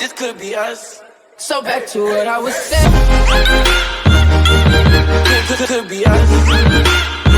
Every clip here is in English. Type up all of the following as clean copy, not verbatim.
This could be us. So back to what I was saying. Could be us.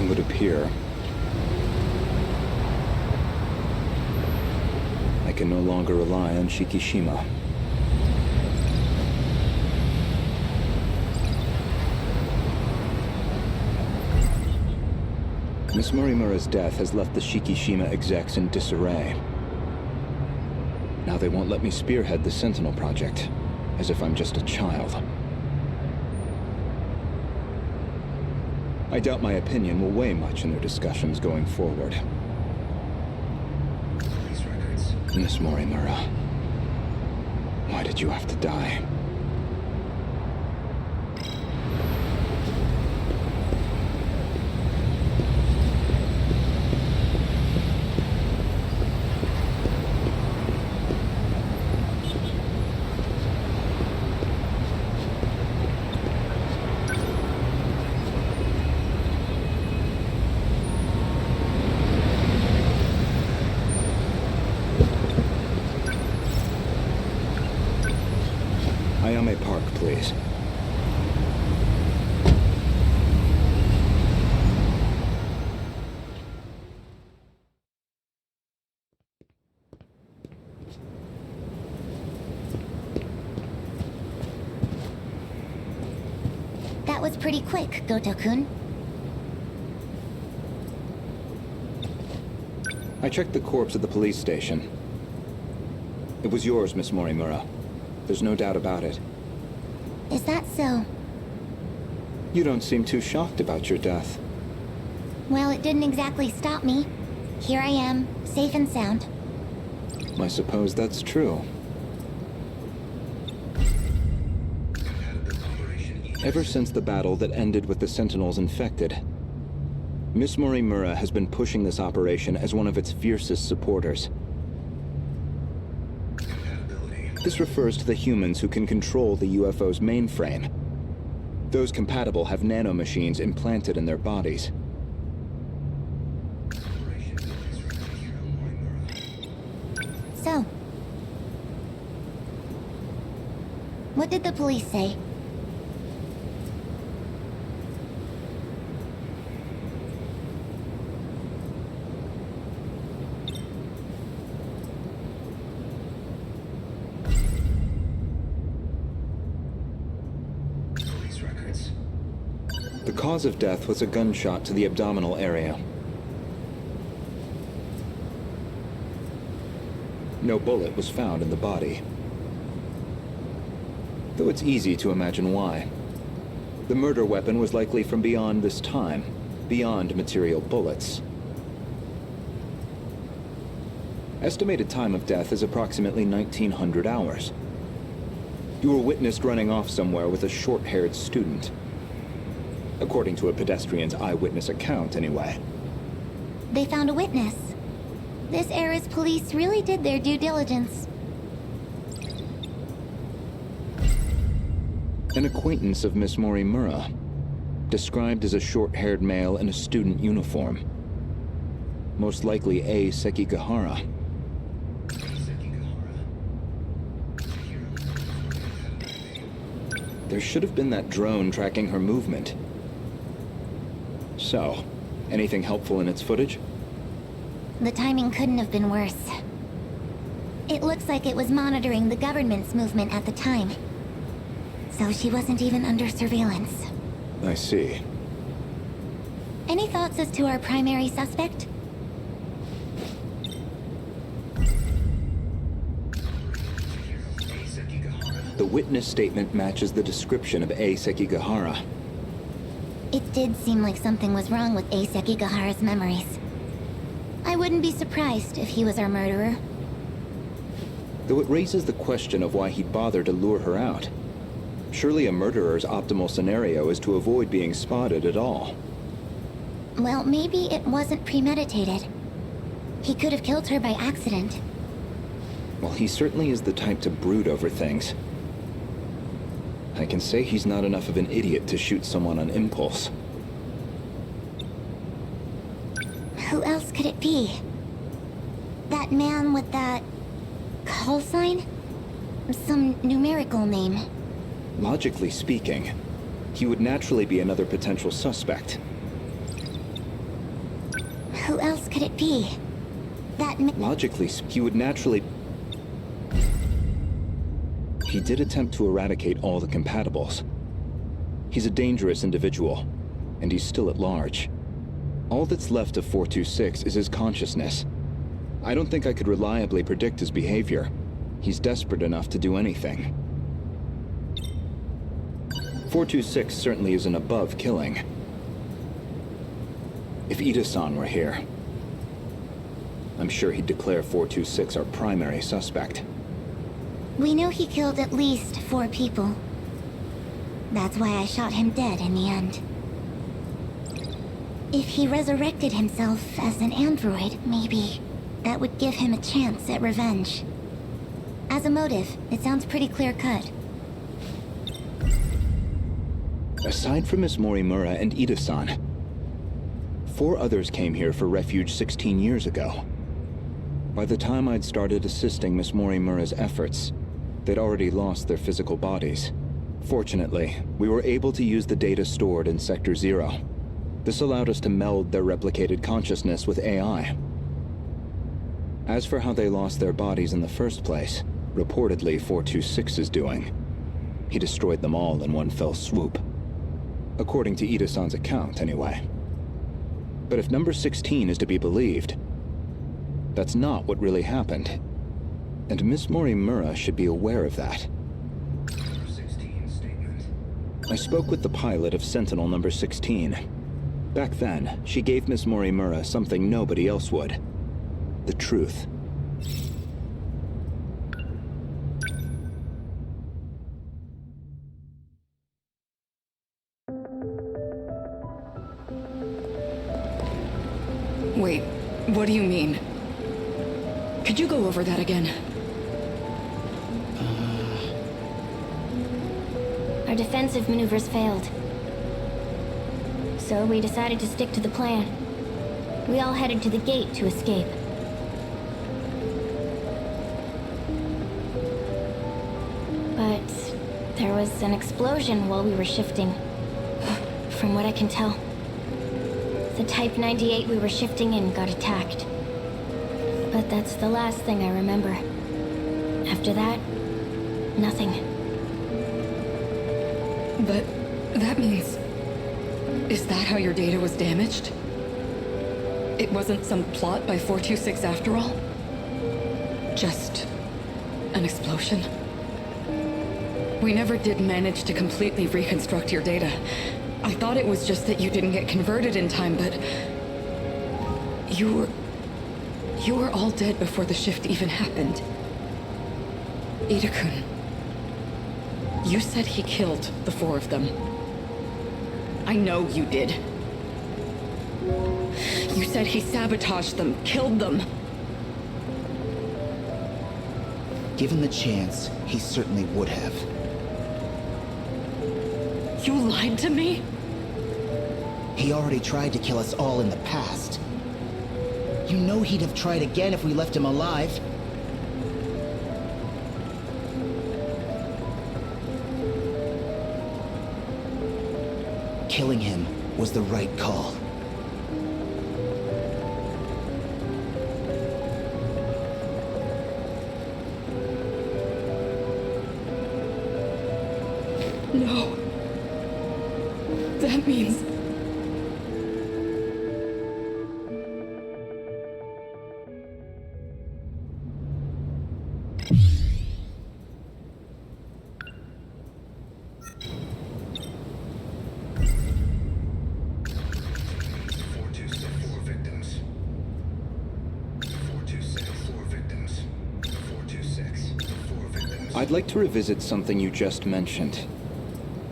Would appear I can no longer rely on Shikishima. Miss Morimura's death has left the Shikishima execs in disarray. Now they won't let me spearhead the Sentinel project, as if I'm just a child. I doubt my opinion will weigh much in their discussions going forward. Miss Morimura, why did you have to die? Ayame Park, please. That was pretty quick, Guoto-kun. I checked the corpse at the police station. It was yours, Miss Morimura. There's no doubt about it. Is that so? You don't seem too shocked about your death. Well, it didn't exactly stop me. Here I am, safe and sound. I suppose that's true. Ever since the battle that ended with the Sentinels infected, Miss Morimura has been pushing this operation as one of its fiercest supporters. This refers to the humans who can control the UFO's mainframe. Those compatible have nanomachines implanted in their bodies. So, what did the police say? The cause of death was a gunshot to the abdominal area. No bullet was found in the body. Though it's easy to imagine why. The murder weapon was likely from beyond this time, beyond material bullets. Estimated time of death is approximately 1900 hours. You were witnessed running off somewhere with a short-haired student. According to a pedestrian's eyewitness account, anyway. They found a witness. This era's police really did their due diligence. An acquaintance of Miss Morimura, described as a short-haired male in a student uniform. Most likely A. Sekigahara. There should have been that drone tracking her movement. So, anything helpful in its footage? The timing couldn't have been worse. It looks like it was monitoring the government's movement at the time. So she wasn't even under surveillance. I see. Any thoughts as to our primary suspect? The witness statement matches the description of A. Sekigahara. It did seem like something was wrong with A. Sekigahara's memories. I wouldn't be surprised if he was our murderer. Though it raises the question of why he'd bother to lure her out. Surely a murderer's optimal scenario is to avoid being spotted at all. Well, maybe it wasn't premeditated. He could have killed her by accident. Well, he certainly is the type to brood over things. I can say he's not enough of an idiot to shoot someone on impulse. Who else could it be? That man with that... call sign? Some numerical name. Logically speaking, he would naturally be another potential suspect. Who else could it be? Logically, he would naturally... He did attempt to eradicate all the compatibles. He's a dangerous individual, and he's still at large. All that's left of 426 is his consciousness. I don't think I could reliably predict his behavior. He's desperate enough to do anything. 426 certainly isn't above killing. If Ida-san were here, I'm sure he'd declare 426 our primary suspect. We know he killed at least 4 people. That's why I shot him dead in the end. If he resurrected himself as an android, maybe that would give him a chance at revenge. As a motive, it sounds pretty clear-cut. Aside from Miss Morimura and Ida-san, 4 others came here for refuge 16 years ago. By the time I'd started assisting Miss Morimura's efforts, they'd already lost their physical bodies. Fortunately, we were able to use the data stored in Sector 0. This allowed us to meld their replicated consciousness with AI. As for how they lost their bodies in the first place, reportedly 426 is doing. He destroyed them all in one fell swoop. According to Ida-san's account, anyway. But if number 16 is to be believed, that's not what really happened. And Miss Morimura should be aware of that. I spoke with the pilot of Sentinel number 16. Back then, she gave Miss Morimura something nobody else would. The truth. Wait, what do you mean? Could you go over that again? Our defensive maneuvers failed. So we decided to stick to the plan. We all headed to the gate to escape. But there was an explosion while we were shifting. From what I can tell. The Type 98 we were shifting in got attacked. But that's the last thing I remember. After that, nothing. But that means... Is that how your data was damaged? It wasn't some plot by 426 after all? Just an explosion? We never did manage to completely reconstruct your data. I thought it was just that you didn't get converted in time, but... You were all dead before the shift even happened. Ida-kun. You said he killed the 4 of them. I know you did. You said he sabotaged them, killed them. Given the chance, he certainly would have. You lied to me? He already tried to kill us all in the past. You know he'd have tried again if we left him alive. Killing him was the right call. No. That means... I'd like to revisit something you just mentioned.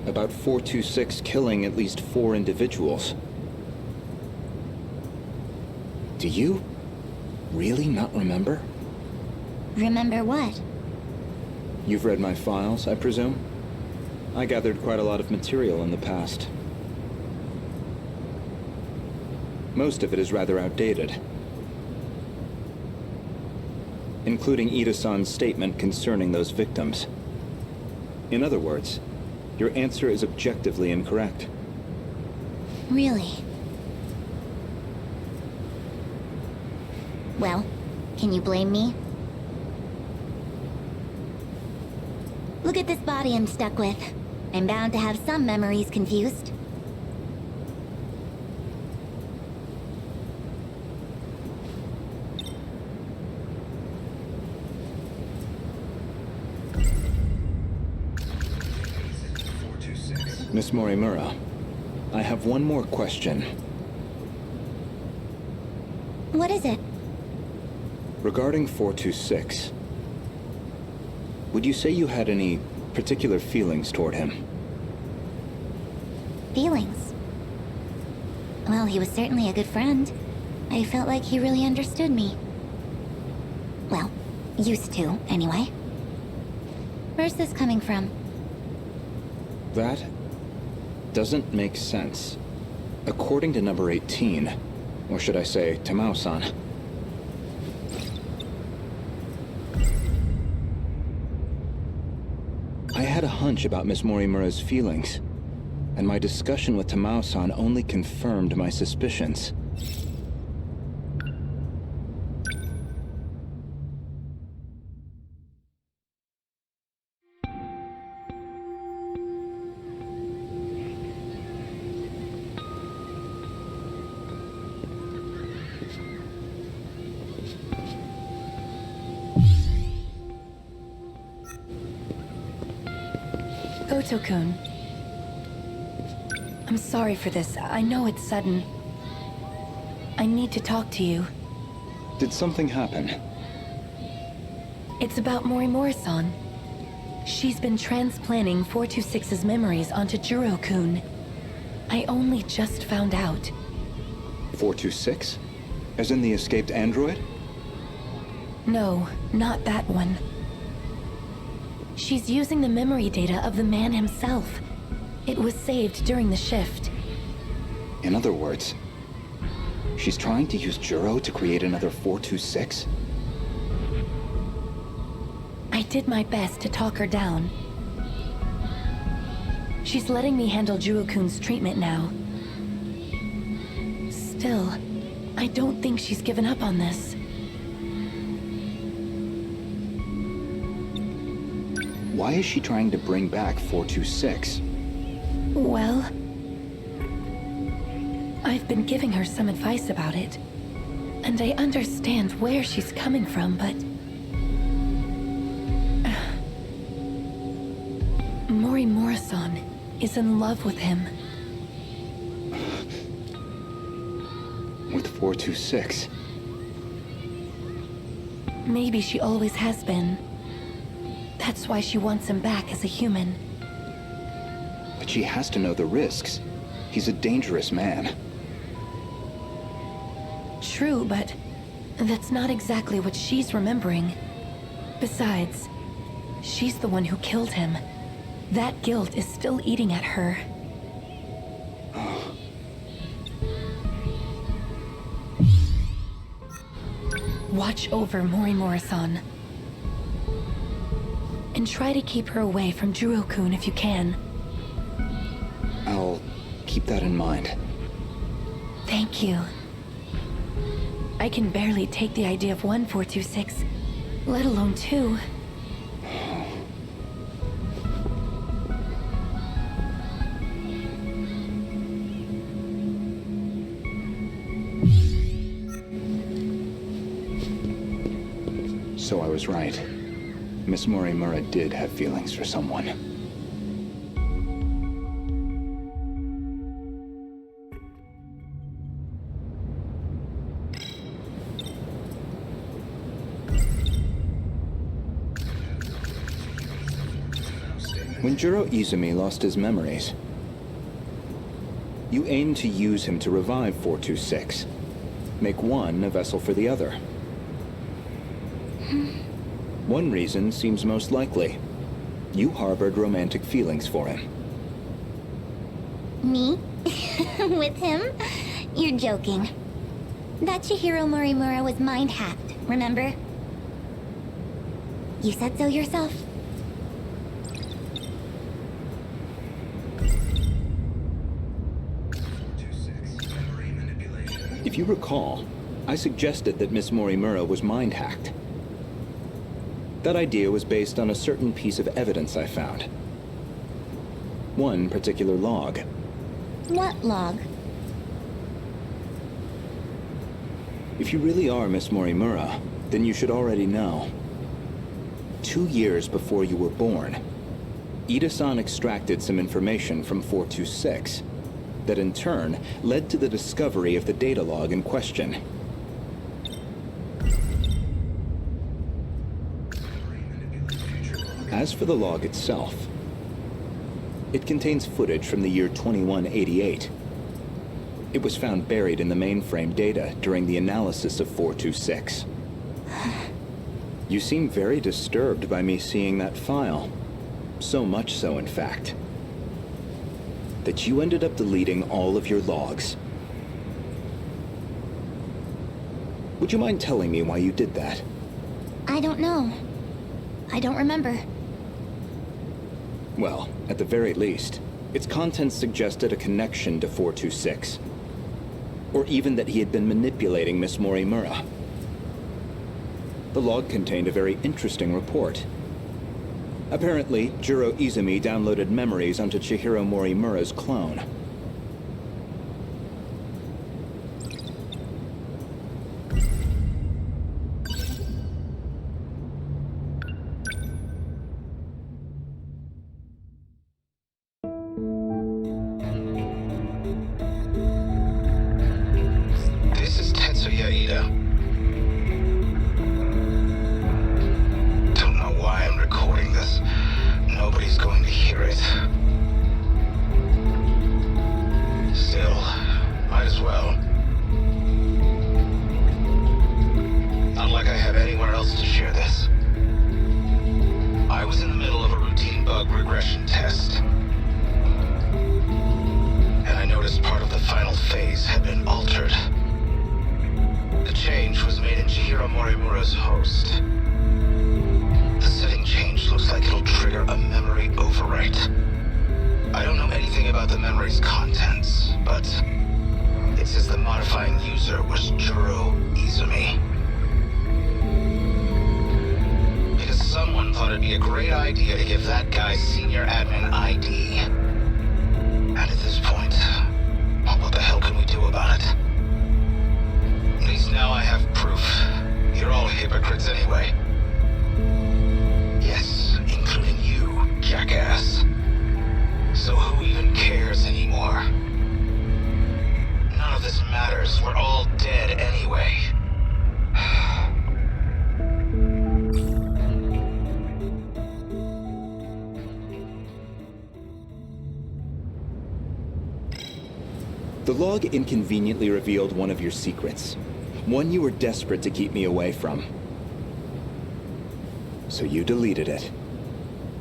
About 426 killing at least 4 individuals. Do you really not remember? Remember what? You've read my files, I presume? I gathered quite a lot of material in the past. Most of it is rather outdated. Including Ida-san's statement concerning those victims. In other words, your answer is objectively incorrect. Really? Well, can you blame me? Look at this body I'm stuck with. I'm bound to have some memories confused. Miss Morimura, I have one more question. What is it? Regarding 426, would you say you had any particular feelings toward him? Feelings? Well, he was certainly a good friend. I felt like he really understood me. Well, used to, anyway. Where's this coming from? That doesn't make sense. According to number 18, or should I say, Tamao-san. I had a hunch about Miss Morimura's feelings, and my discussion with Tamao-san only confirmed my suspicions. Guoto-kun. I'm sorry for this. I know it's sudden. I need to talk to you. Did something happen? It's about Morimura-san. She's been transplanting 426's memories onto Juro-kun. I only just found out. 426? As in the escaped android? No, not that one. She's using the memory data of the man himself. It was saved during the shift. In other words, she's trying to use Juro to create another 426? I did my best to talk her down. She's letting me handle Juro-kun's treatment now. Still, I don't think she's given up on this. Why is she trying to bring back 426? Well, I've been giving her some advice about it. And I understand where she's coming from, but... Morimura-san is in love with him. With 426? Maybe she always has been. That's why she wants him back as a human. But she has to know the risks. He's a dangerous man. True, but that's not exactly what she's remembering. Besides, she's the one who killed him. That guilt is still eating at her. Watch over Morimura-san. And try to keep her away from Juro-kun if you can. I'll keep that in mind. Thank you. I can barely take the idea of 1426, let alone 2. So I was right. Miss Morimura did have feelings for someone. When Juro Izumi lost his memories, you aimed to use him to revive 426. Make one a vessel for the other. One reason seems most likely. You harbored romantic feelings for him. Me? With him? You're joking. That Chihiro Morimura was mind-hacked, remember? You said so yourself. If you recall, I suggested that Miss Morimura was mind-hacked. That idea was based on a certain piece of evidence I found. One particular log. What log? If you really are Miss Morimura, then you should already know. 2 years before you were born, Ida-san extracted some information from 426 that in turn led to the discovery of the data log in question. As for the log itself, it contains footage from the year 2188. It was found buried in the mainframe data during the analysis of 426. You seem very disturbed by me seeing that file. So much so, in fact, that you ended up deleting all of your logs. Would you mind telling me why you did that? I don't know. I don't remember. Well, at the very least, its contents suggested a connection to 426. Or even that he had been manipulating Miss Morimura. The log contained a very interesting report. Apparently, Juro Izumi downloaded memories onto Chihiro Morimura's clone. The log inconveniently revealed one of your secrets. One you were desperate to keep me away from. So you deleted it.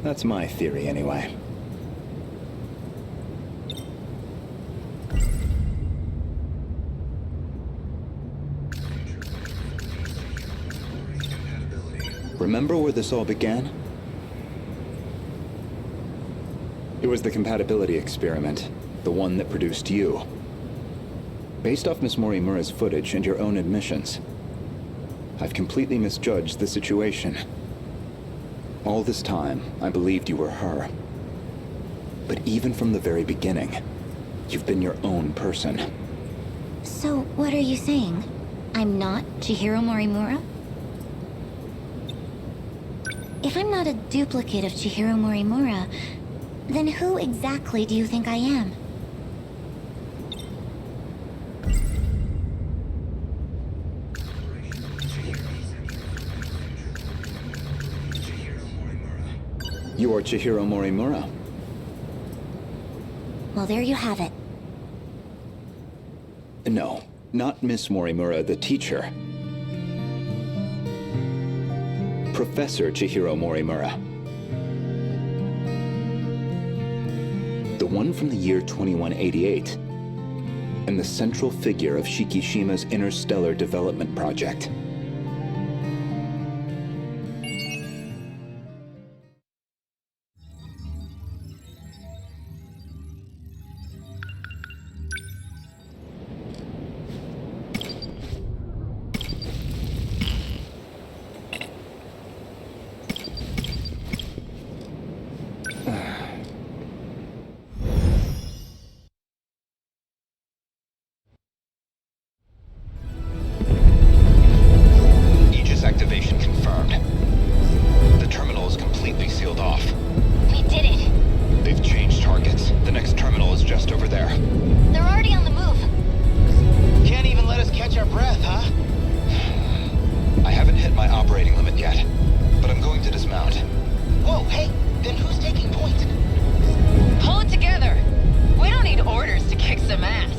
That's my theory, anyway. Remember where this all began? It was the compatibility experiment, the one that produced you. Based off Miss Morimura's footage and your own admissions, I've completely misjudged the situation. All this time, I believed you were her. But even from the very beginning, you've been your own person. So, what are you saying? I'm not Chihiro Morimura? If I'm not a duplicate of Chihiro Morimura, then who exactly do you think I am? You are Chihiro Morimura. Well, there you have it. No, not Miss Morimura, the teacher. Professor Chihiro Morimura. The one from the year 2188. And the central figure of Shikishima's interstellar development project. Aegis activation confirmed. The terminal is completely sealed off. We did it. They've changed targets. The next terminal is just over there. They're already on the move. Can't even let us catch our breath, huh? I haven't hit my operating limit yet, but I'm going to dismount. Whoa, hey, then who's taking point? Pull it together. We don't need orders to kick some ass.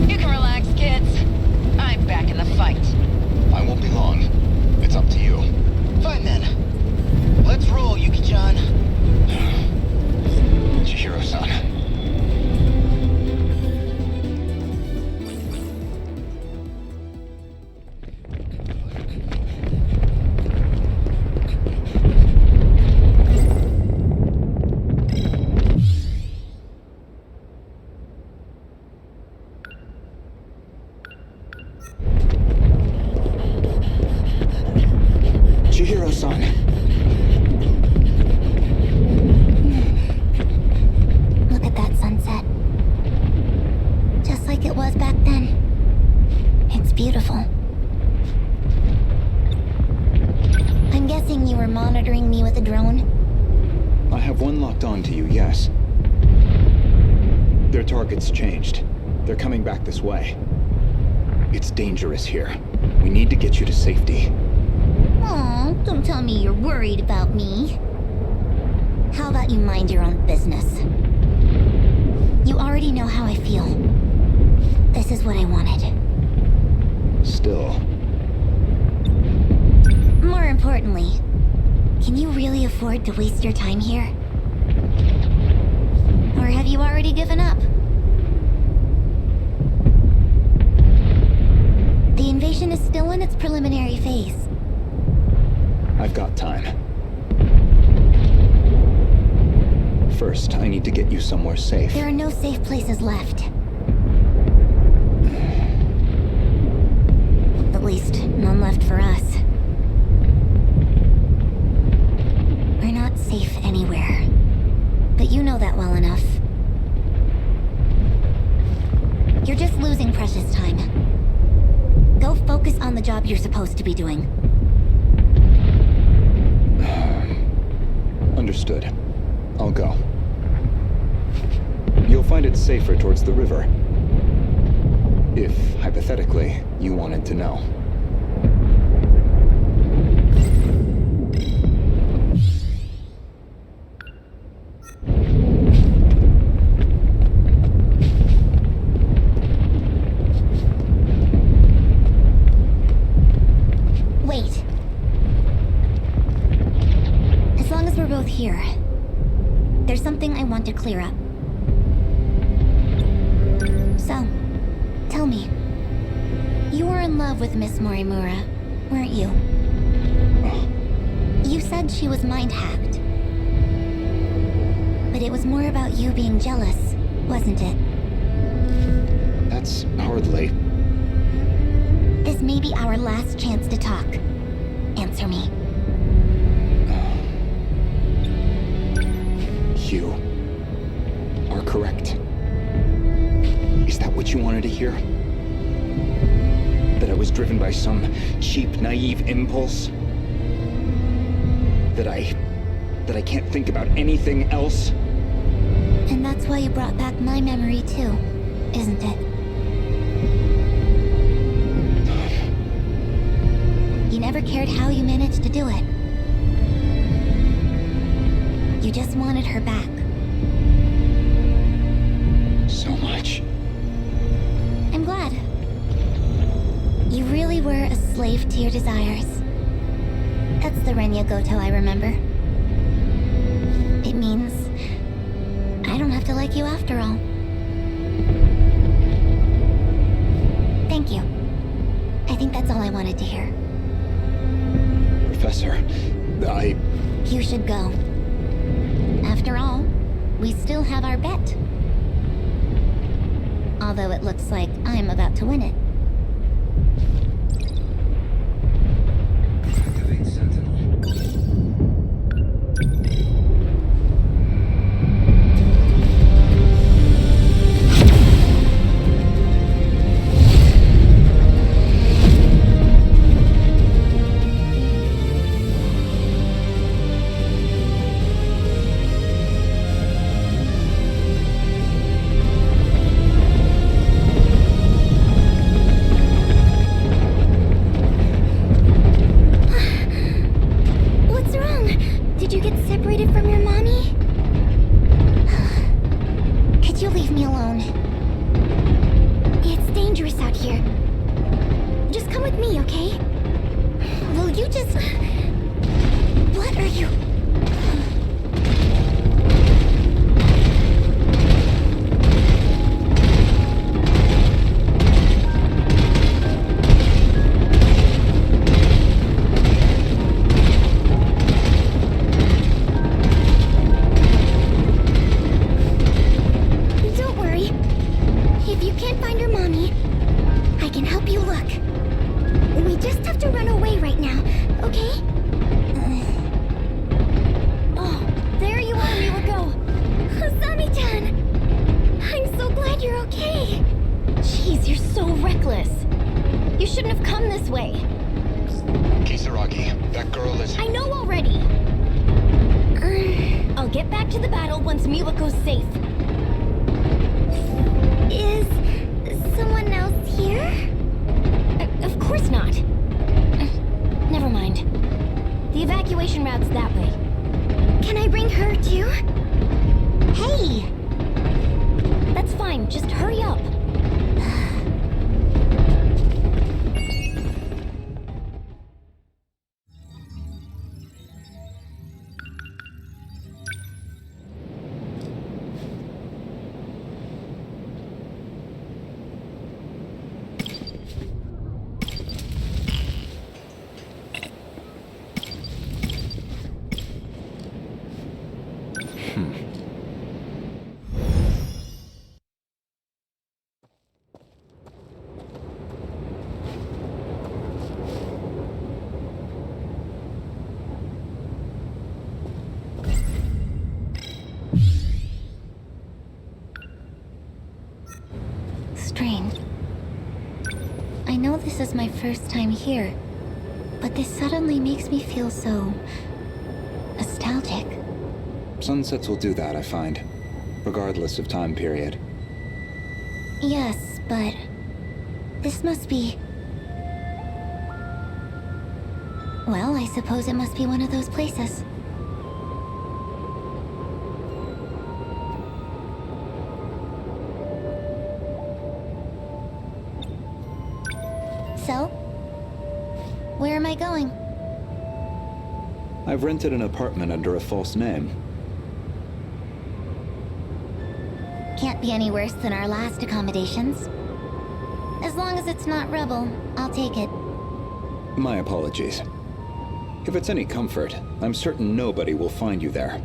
You can relax, kids. I'm back in the fight. I won't be long. It's up to you. Fine then. Let's roll, Yuki-chan. Chihiro-san. Chihiro-san. Look at that sunset. Just like it was back then. It's beautiful. I'm guessing you were monitoring me with a drone? I have one locked on to you, yes. Their target's changed. They're coming back this way. It's dangerous here. We need to get you to safety. Aw, don't tell me you're worried about me. How about you mind your own business? You already know how I feel. This is what I wanted. Still, More importantly, can you really afford to waste your time here? Or have you already given up? The invasion is still in its preliminary phase. I've got time. First, I need to get you somewhere safe. There are no safe places left. At least, none left for us. We're not safe anywhere. But you know that well enough. You're just losing precious time. Go focus on the job you're supposed to be doing. Understood. I'll go. You'll find it safer towards the river. If, hypothetically, you wanted to know. There's something I want to clear up. So, tell me. You were in love with Miss Morimura, weren't you? You said she was mind-hacked. But it was more about you being jealous, wasn't it? That's hardly... This may be our last chance to talk. Answer me. You are correct. Is that what you wanted to hear? That I was driven by some cheap, naive impulse? That I can't think about anything else? And that's why you brought back my memory too, isn't it? You never cared how you managed to do it. You just wanted her back. So much. I'm glad. You really were a slave to your desires. That's the Renya Guoto I remember. It means I don't have to like you after all. Thank you. I think that's all I wanted to hear. Professor, You should go. After all, we still have our bet. Although it looks like I'm about to win it. Activate Sentinel. What's wrong? Did you get separated from your mommy? Could you leave me alone? It's dangerous out here. Just come with me, okay? Will you just... What are you... Don't worry. If you can't find your mommy, I can help you look. We just have to run away right now, okay? Oh, there you are, Yukiko. Asami-chan! I'm so glad you're okay. Jeez, you're so reckless. You shouldn't have come this way. Kisaragi, that girl is... I know already. I'll get back to the battle once Miwako's safe. Is someone else here? Of course not. Never mind. The evacuation route's that way. Can I bring her too? Hey! That's fine, just hurry up. Strange. I know this is my first time here, but this suddenly makes me feel so... nostalgic. Sunsets will do that, I find. Regardless of time period. Yes, but... this must be... well, I suppose it must be one of those places. So? Where am I going? I've rented an apartment under a false name. Can't be any worse than our last accommodations. As long as it's not rubble, I'll take it. My apologies. If it's any comfort, I'm certain nobody will find you there.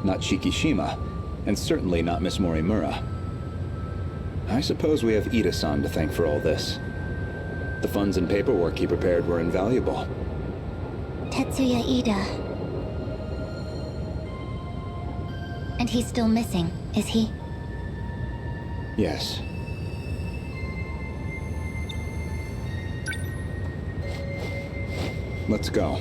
Not Shikishima, and certainly not Miss Morimura. I suppose we have Ida-san to thank for all this. The funds and paperwork he prepared were invaluable. Tetsuya Ida. And he's still missing, is he? Yes. Let's go.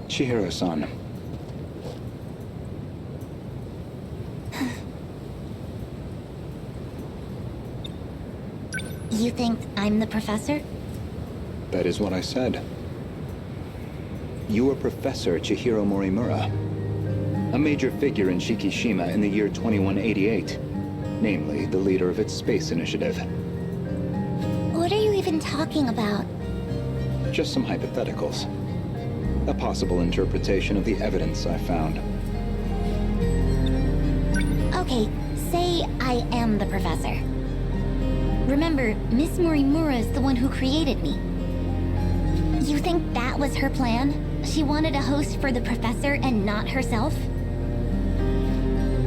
Chihiro-san. You think I'm the professor? That is what I said. You are Professor Chihiro Morimura, a major figure in Shikishima in the year 2188, namely the leader of its space initiative. What are you even talking about? Just some hypotheticals. A possible interpretation of the evidence I found. Okay, say I am the professor. Remember, Miss Morimura is the one who created me. You think that was her plan? She wanted a host for the professor and not herself?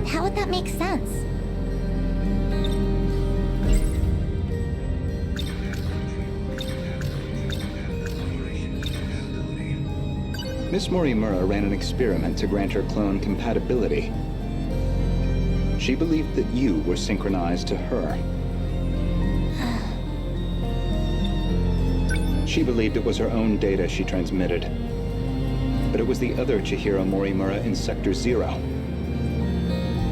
How would that make sense? Miss Morimura ran an experiment to grant her clone compatibility. She believed that you were synchronized to her. She believed it was her own data she transmitted. But it was the other Chihiro Morimura in Sector 0.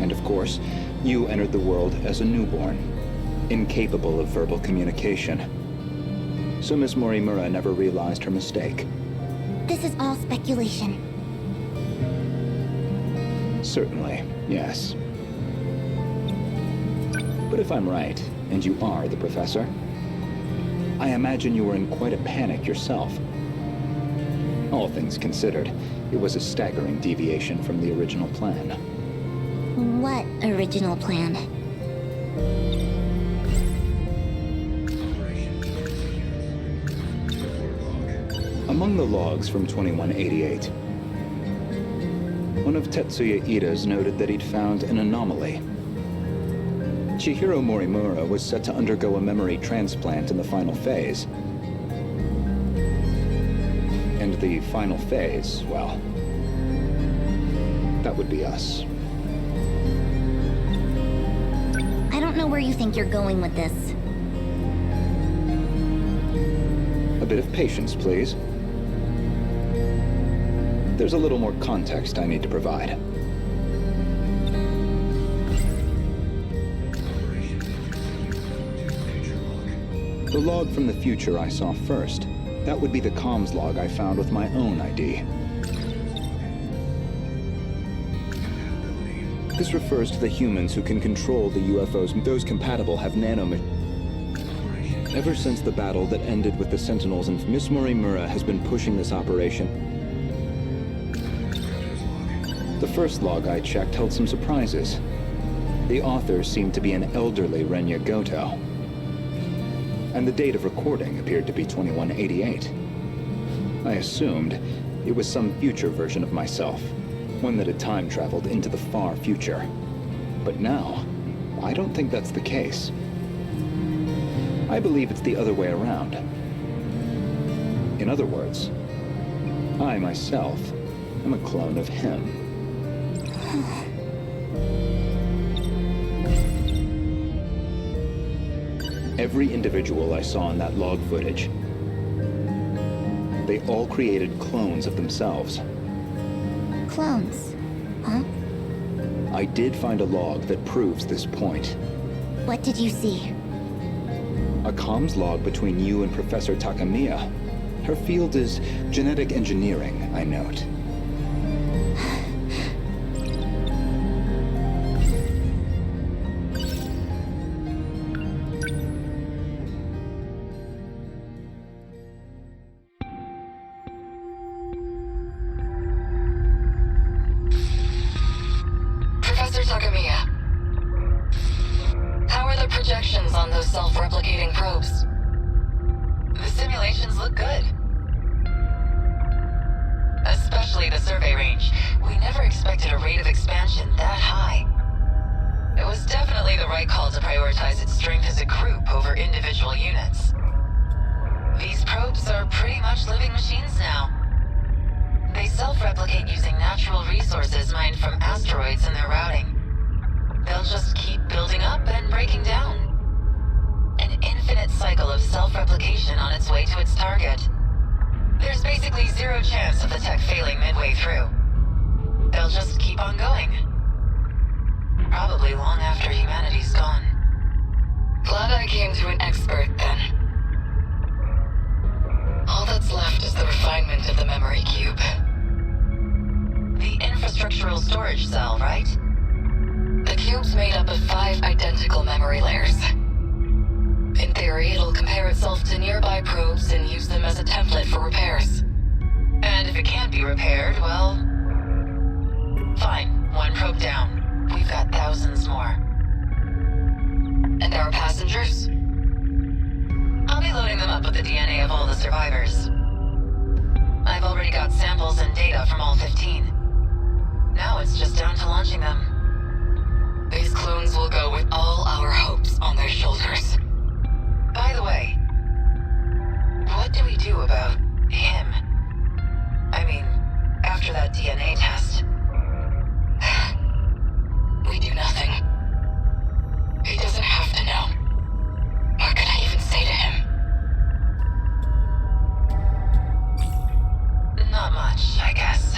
And of course, you entered the world as a newborn, incapable of verbal communication. So Miss Morimura never realized her mistake. This is all speculation. Certainly, yes. But if I'm right, and you are the professor, I imagine you were in quite a panic yourself. All things considered, it was a staggering deviation from the original plan. What original plan? Among the logs from 2188, one of Tetsuya Ida's noted that he'd found an anomaly. Chihiro Morimura was set to undergo a memory transplant in the final phase. And the final phase, well, that would be us. I don't know where you think you're going with this. A bit of patience, please. There's a little more context I need to provide. The log from the future I saw first. That would be the comms log I found with my own ID. This refers to the humans who can control the UFOs. Those compatible have Ever since the battle that ended with the Sentinels, and Miss Morimura has been pushing this operation. The first log I checked held some surprises. The author seemed to be an elderly Renya Guoto. And the date of recording appeared to be 2188. I assumed it was some future version of myself, one that had time traveled into the far future. But now, I don't think that's the case. I believe it's the other way around. In other words, I myself am a clone of him. Every individual I saw in that log footage, they all created clones of themselves. Clones? Huh? I did find a log that proves this point. What did you see? A comms log between you and Professor Takamiya. Her field is genetic engineering, I note. self-replicating probes. The simulations look good. Especially the survey range. We never expected a rate of expansion that high. It was definitely the right call to prioritize its strength as a group over individual units. These probes are pretty much living machines now. They self-replicate using natural resources mined from asteroids in their routing. They'll just keep building up and breaking down. An infinite cycle of self-replication on its way to its target. There's basically zero chance of the tech failing midway through. They'll just keep on going. Probably long after humanity's gone. Glad I came to an expert then. All that's left is the refinement of the memory cube. The infrastructural storage cell, right? The cube's made up of 5 identical memory layers. In theory, it'll compare itself to nearby probes and use them as a template for repairs. And if it can't be repaired, well... fine, 1 probe down. We've got thousands more. And our passengers? I'll be loading them up with the DNA of all the survivors. I've already got samples and data from all 15. Now it's just down to launching them. These clones will go with all our hopes on their shoulders. By the way, what do we do about him? I mean, after that DNA test. We do nothing. He doesn't have to know. What could I even say to him? Not much, I guess.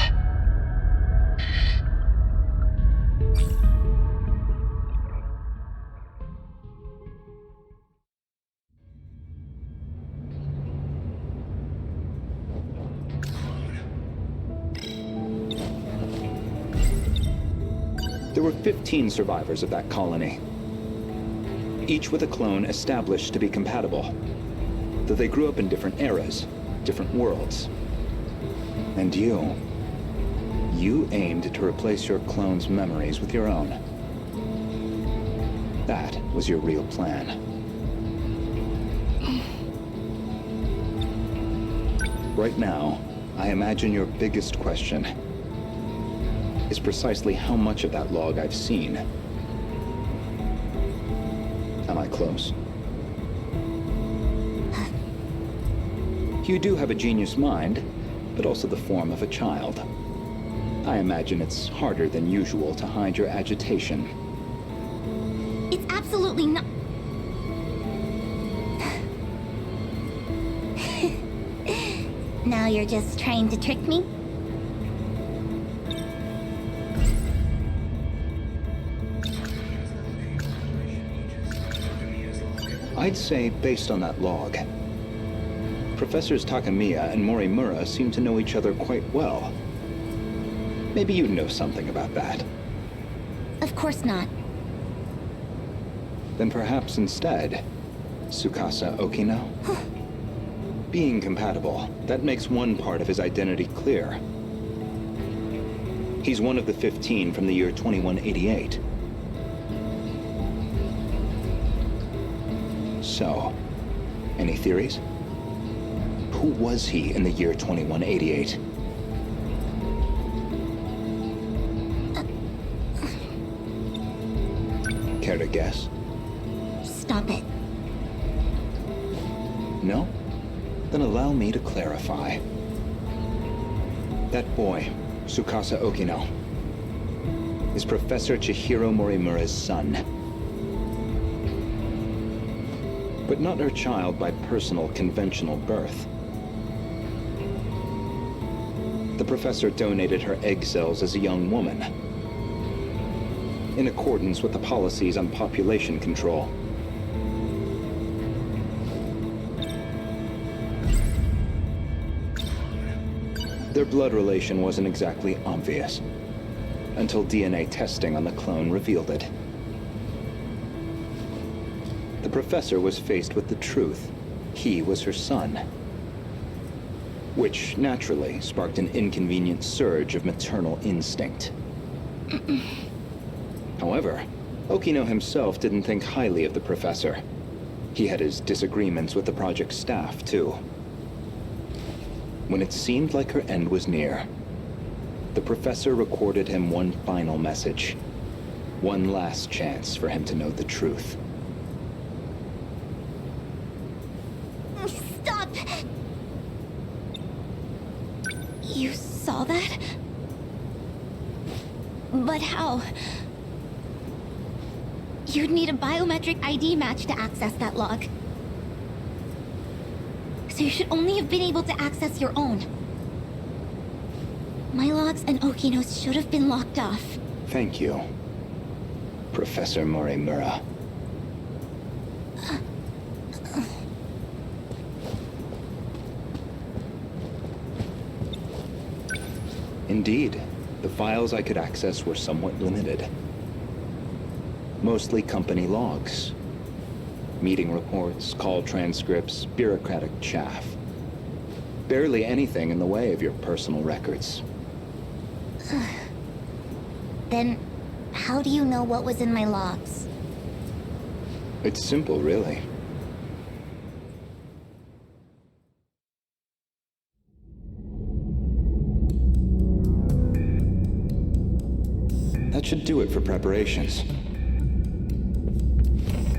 There were 15 survivors of that colony, each with a clone established to be compatible, though they grew up in different eras, different worlds. And you aimed to replace your clone's memories with your own. That was your real plan. Right now, I imagine your biggest question is precisely how much of that log I've seen. Am I close? You do have a genius mind, but also the form of a child. I imagine it's harder than usual to hide your agitation. It's absolutely not. Now you're just trying to trick me? I'd say, based on that log, Professors Takamiya and Morimura seem to know each other quite well. Maybe you know something about that. Of course not. Then perhaps instead, Tsukasa Okino? Being compatible, that makes one part of his identity clear. He's one of the 15 from the year 2188. So, any theories? Who was he in the year 2188? Care to guess? Stop it. No? Then allow me to clarify. That boy, Tsukasa Okino, is Professor Chihiro Morimura's son. But not her child by personal, conventional birth. The professor donated her egg cells as a young woman, in accordance with the policies on population control. Their blood relation wasn't exactly obvious, until DNA testing on the clone revealed it. The professor was faced with the truth. He was her son. Which, naturally, sparked an inconvenient surge of maternal instinct. However, Okino himself didn't think highly of the professor. He had his disagreements with the project staff, too. When it seemed like her end was near, the professor recorded him one final message. One last chance for him to know the truth. Stop! You saw that? But how? You'd need a biometric ID match to access that log. So you should only have been able to access your own. My logs and Okino's should have been locked off. Thank you, Professor Morimura. Indeed, the files I could access were somewhat limited. Mostly company logs. Meeting reports, call transcripts, bureaucratic chaff. Barely anything in the way of your personal records. Then, how do you know what was in my logs? It's simple, really. That should do it for preparations.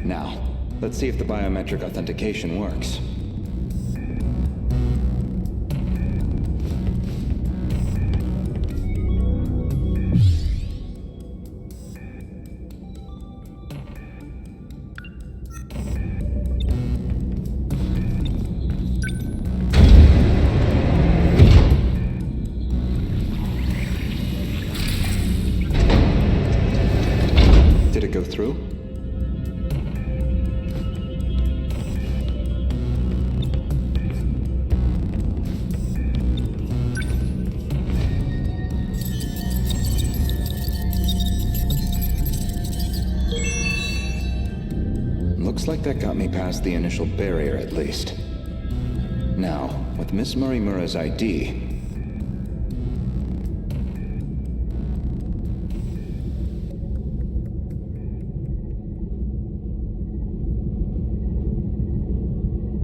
Now, let's see if the biometric authentication works. Did it go through? Looks like that got me past the initial barrier, at least. Now, with Miss Morimura's ID...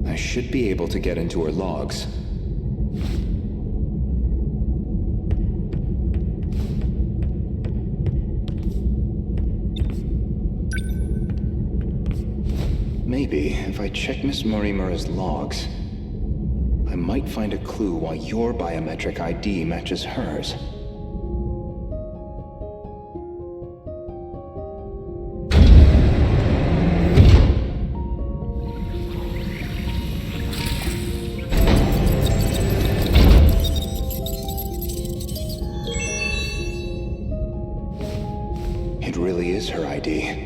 I should be able to get into her logs. Maybe, if I check Miss Morimura's logs, I might find a clue why your biometric ID matches hers. It really is her ID.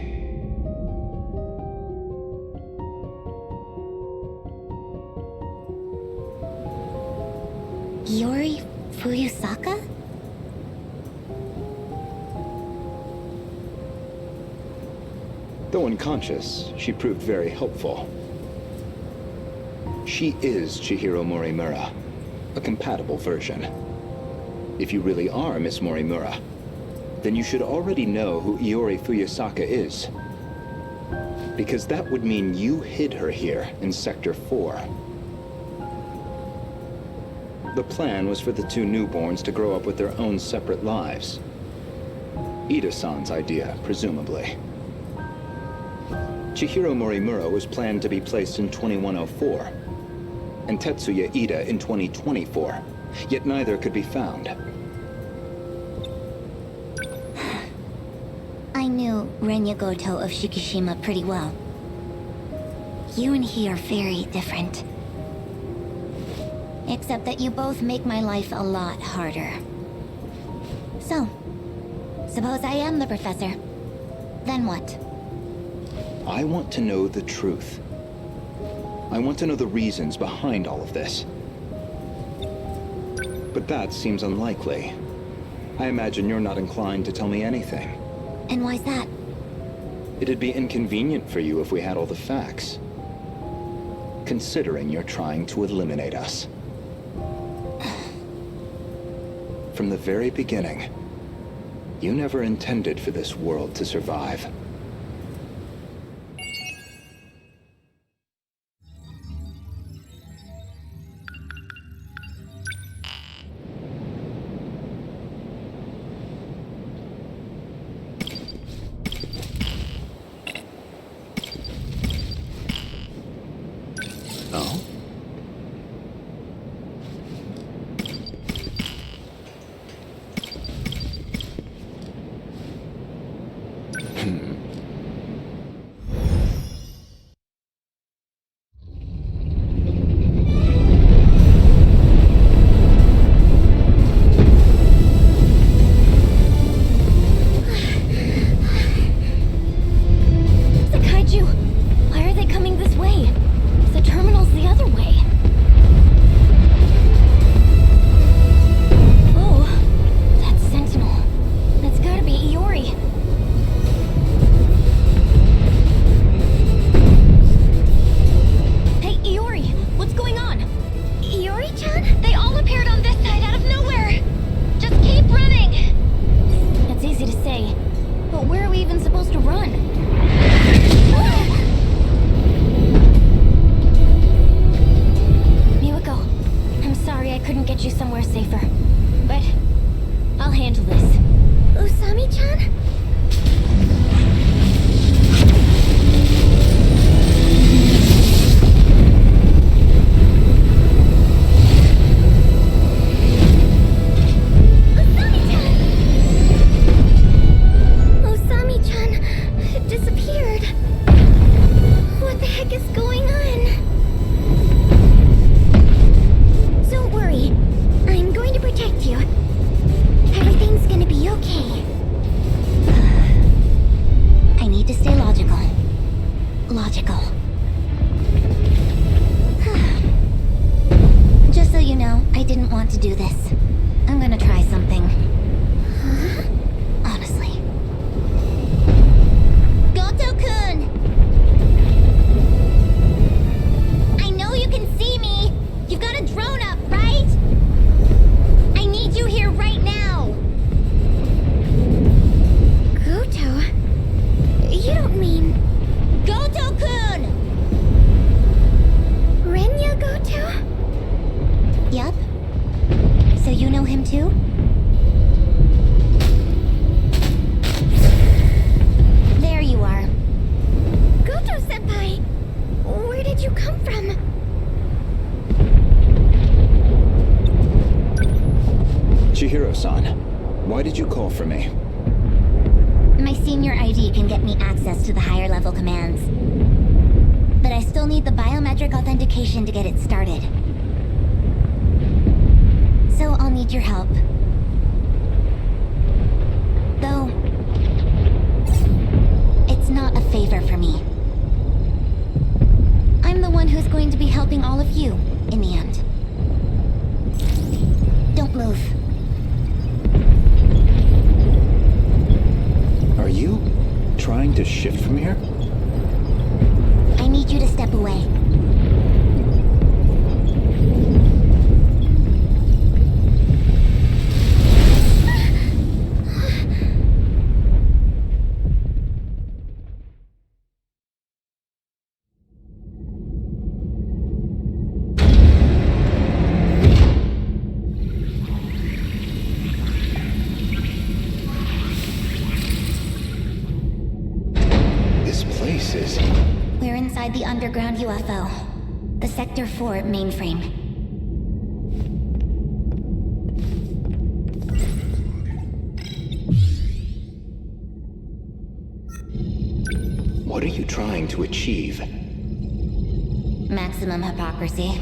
Yori Fuyusaka? Though unconscious, she proved very helpful. She is Chihiro Morimura, a compatible version. If you really are Miss Morimura, then you should already know who Iori Fuyusaka is. Because that would mean you hid her here in Sector 4. The plan was for the two newborns to grow up with their own separate lives. Ida-san's idea, presumably. Chihiro Morimura was planned to be placed in 2104, and Tetsuya Ida in 2024, yet neither could be found. I knew Renya Guoto of Shikishima pretty well. You and he are very different. Except that you both make my life a lot harder. So, suppose I am the professor. Then what? I want to know the truth. I want to know the reasons behind all of this. But that seems unlikely. I imagine you're not inclined to tell me anything. And why's that? It'd be inconvenient for you if we had all the facts. Considering you're trying to eliminate us. From the very beginning, you never intended for this world to survive. heck is going on? Don't worry. I'm going to protect you. Everything's gonna be okay. I need to stay logical. Logical. Just so you know, I didn't want to do this. I'm gonna try something. Huh? Honestly. Goto-kun! I know you can see me! You've got a drone up, right? I need you here right now! Goto? You don't mean... Goto-kun! Renya Goto? Yup. So you know him too? There you are. Goto-senpai! Where did you come from? Chihiro-san, why did you call for me? My senior ID can get me access to the higher level commands. But I still need the biometric authentication to get it started. So I'll need your help. Though... it's not a favor for me. I'm the one who's going to be helping all of you, in the end. Don't move. Are you trying to shift from here? I need you to step away. We're inside the underground UFO. The Sector 4 mainframe. What are you trying to achieve? Maximum hypocrisy.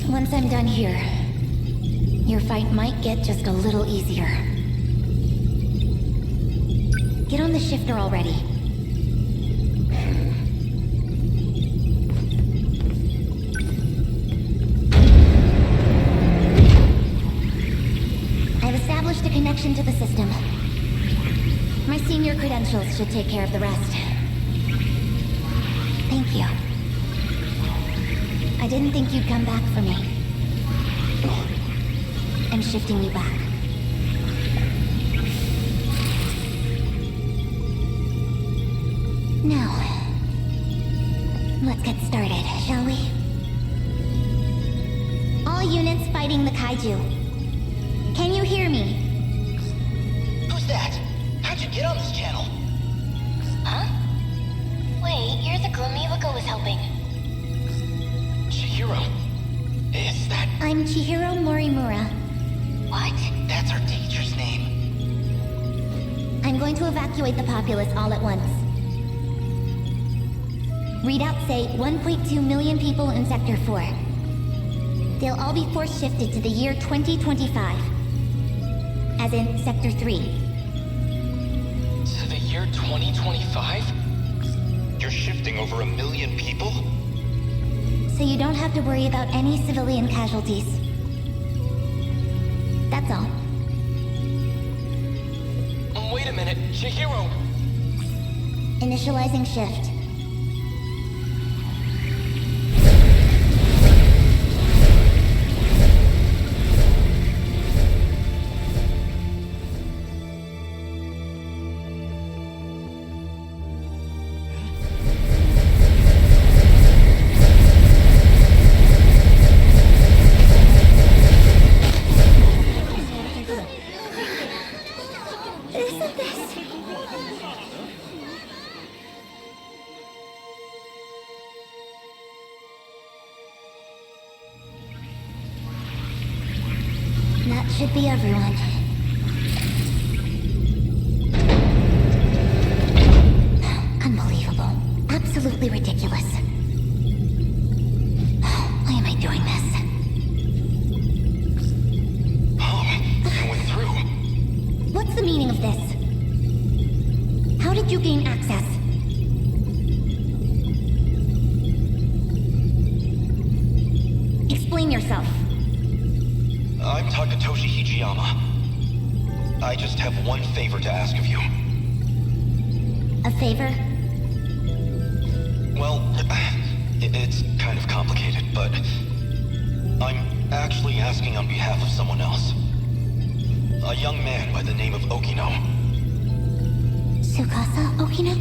Once I'm done here, your fight might get just a little easier. Get on the shifter already. I've established a connection to the system. My senior credentials should take care of the rest. Thank you. I didn't think you'd come back for me. I'm shifting you back. Now, let's get started, shall we? All units fighting the Kaiju. Can you hear me? Who's that? How'd you get on this channel? Huh? Wait, you're the groom Yukiko was helping. Chihiro. Is that... I'm Chihiro Morimura. What? That's our teacher's name. I'm going to evacuate the populace all at once. Readouts say 1.2 million people in Sector 4. They'll all be force shifted to the year 2025. As in Sector 3. To the year 2025? You're shifting over 1 million people? So you don't have to worry about any civilian casualties. That's all. Wait a minute, Chihiro! Initializing shift. Isn't this... That should be everyone. Unbelievable. Absolutely absolutely ridiculous. Why am I doing this? It went through. What's the meaning of this? How did you gain access? Explain yourself. I'm Takatoshi Hijiyama. I just have one favor to ask of you. A favor? Well, it's kind of complicated, but I'm actually asking on behalf of someone else. A young man by the name of Okino. Tsukasa Okino?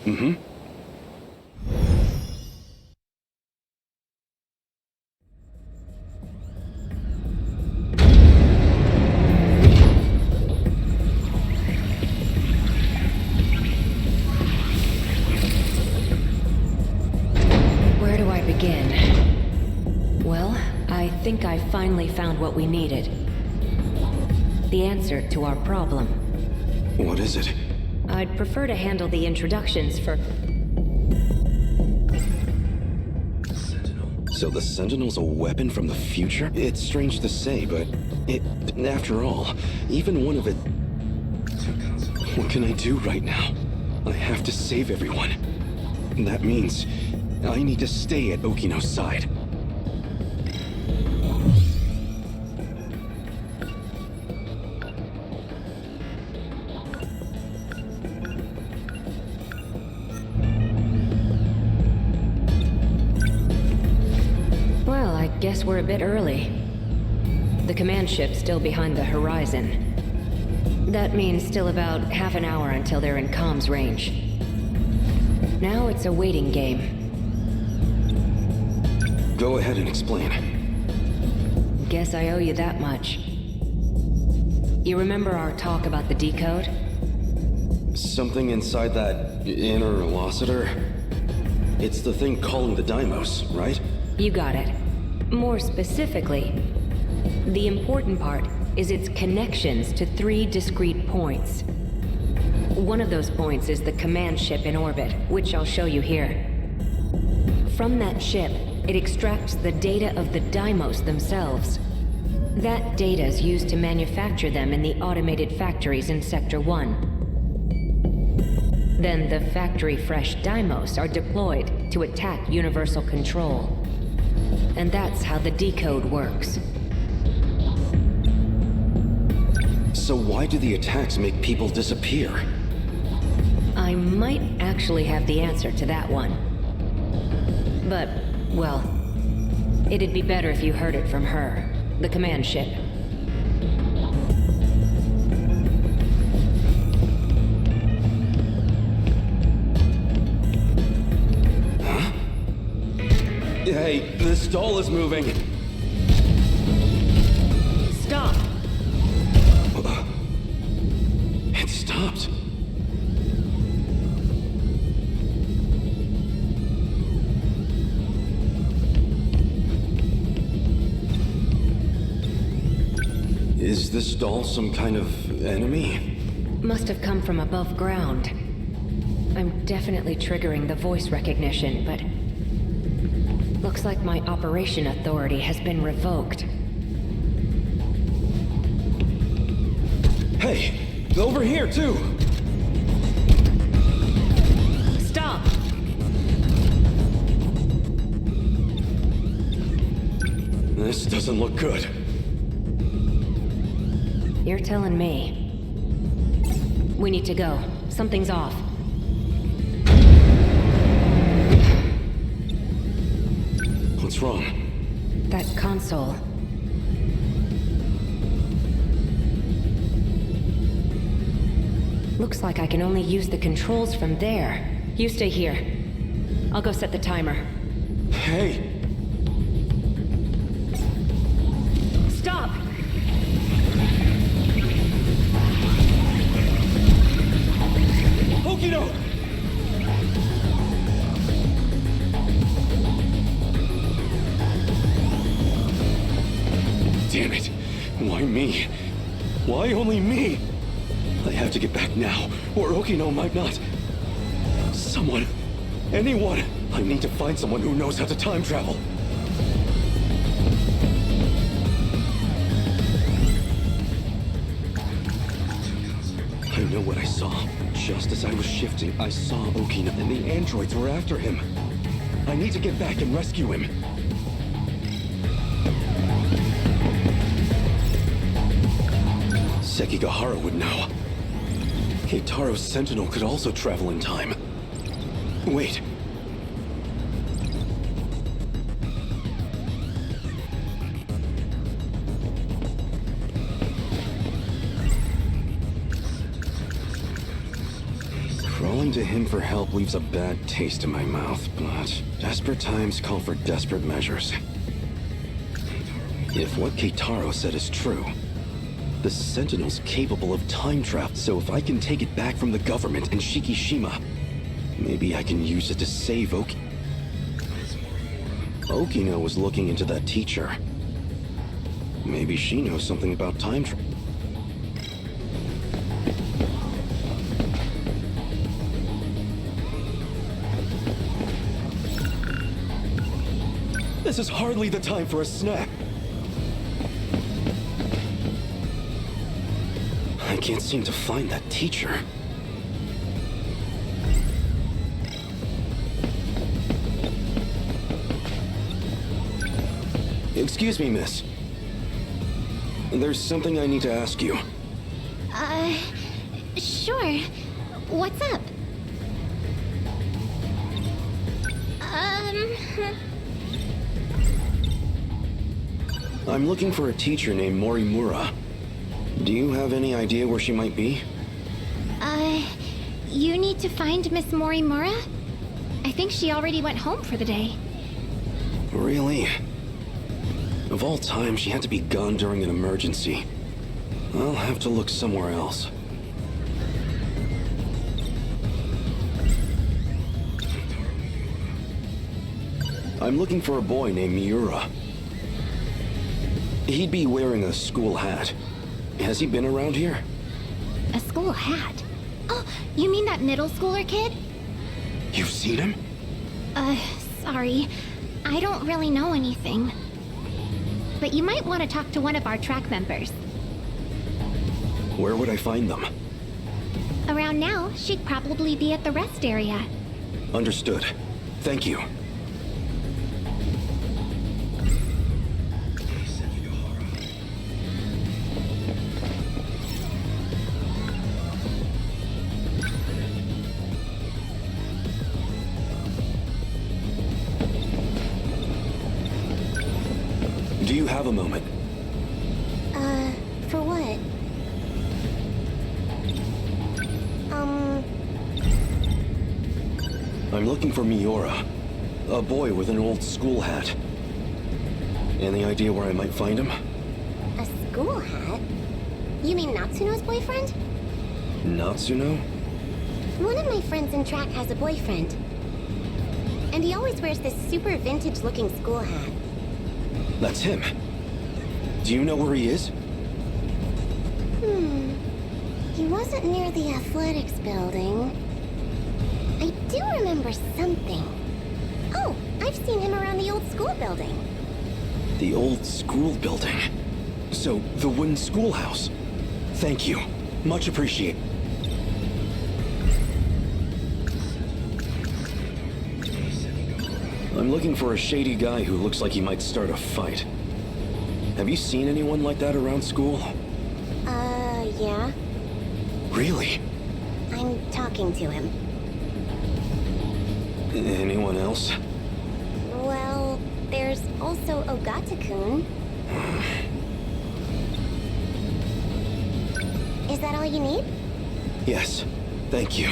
Mm-hmm. Where do I begin? Well, I think I finally found what we needed. The answer to our problem. What is it? I'd prefer to handle the introductions for... So the Sentinel's a weapon from the future? It's strange to say, but after all, even one of it... What can I do right now? I have to save everyone. That means I need to stay at Okino's side. Guess we're a bit early. The command ship's still behind the horizon. That means still about half an hour until they're in comms range. Now it's a waiting game. Go ahead and explain. Guess I owe you that much. You remember our talk about the decode? Something inside that inner velocitor? It's the thing calling the Deimos, right? You got it. More specifically, the important part is its connections to 3 discrete points. One of those points is the command ship in orbit, which I'll show you here. From that ship, it extracts the data of the Deimos themselves. That data is used to manufacture them in the automated factories in Sector 1. Then the factory-fresh Deimos are deployed to attack Universal Control. And that's how the decode works. So why do the attacks make people disappear? I might actually have the answer to that one. But, well, it'd be better if you heard it from her, the command ship. Hey, this doll is moving. Stop! It stopped. Is this doll some kind of enemy? Must have come from above ground. I'm definitely triggering the voice recognition, but... looks like my operation authority has been revoked. Hey! Over here, too! Stop! This doesn't look good. You're telling me. We need to go. Something's off. What's wrong? That console. Looks like I can only use the controls from there. You stay here. I'll go set the timer. Hey! Stop! Okino! Me? Why only me? I have to get back now, or Okino might not. Someone. Anyone. I need to find someone who knows how to time travel. I know what I saw. Just as I was shifting, I saw Okino and the androids were after him. I need to get back and rescue him. Sekigahara would know. Keitaro's Sentinel could also travel in time. Wait. Crawling to him for help leaves a bad taste in my mouth, but desperate times call for desperate measures. If what Keitaro said is true, the Sentinel's capable of time travel, so if I can take it back from the government and Shikishima, maybe I can use it to save Okino was looking into that teacher. Maybe she knows something about time travel. This is hardly the time for a snack. I can't seem to find that teacher. Excuse me, miss. There's something I need to ask you. Sure. What's up? I'm looking for a teacher named Morimura. Do you have any idea where she might be? You need to find Miss Morimura? I think she already went home for the day. Really? Of all time, she had to be gone during an emergency. I'll have to look somewhere else. I'm looking for a boy named Miura. He'd be wearing a school hat. Has he been around here? A school hat? Oh, you mean that middle schooler kid? You've seen him? Sorry. I don't really know anything. But you might want to talk to one of our track members. Where would I find them? Around now, she'd probably be at the rest area. Understood. Thank you. Do you have a moment? For what? I'm looking for Miura. A boy with an old school hat. Any idea where I might find him? A school hat? You mean Natsuno's boyfriend? Natsuno? One of my friends in track has a boyfriend. And he always wears this super vintage-looking school hat. That's him. Do you know where he is? He wasn't near the athletics building. I do remember something. Oh, I've seen him around the old school building. The old school building. So, the wooden schoolhouse. Thank you. Much appreciated. I'm looking for a shady guy who looks like he might start a fight. Have you seen anyone like that around school? Yeah. Really? I'm talking to him. Anyone else? Well, there's also Ogata-kun. Is that all you need? Yes. Thank you.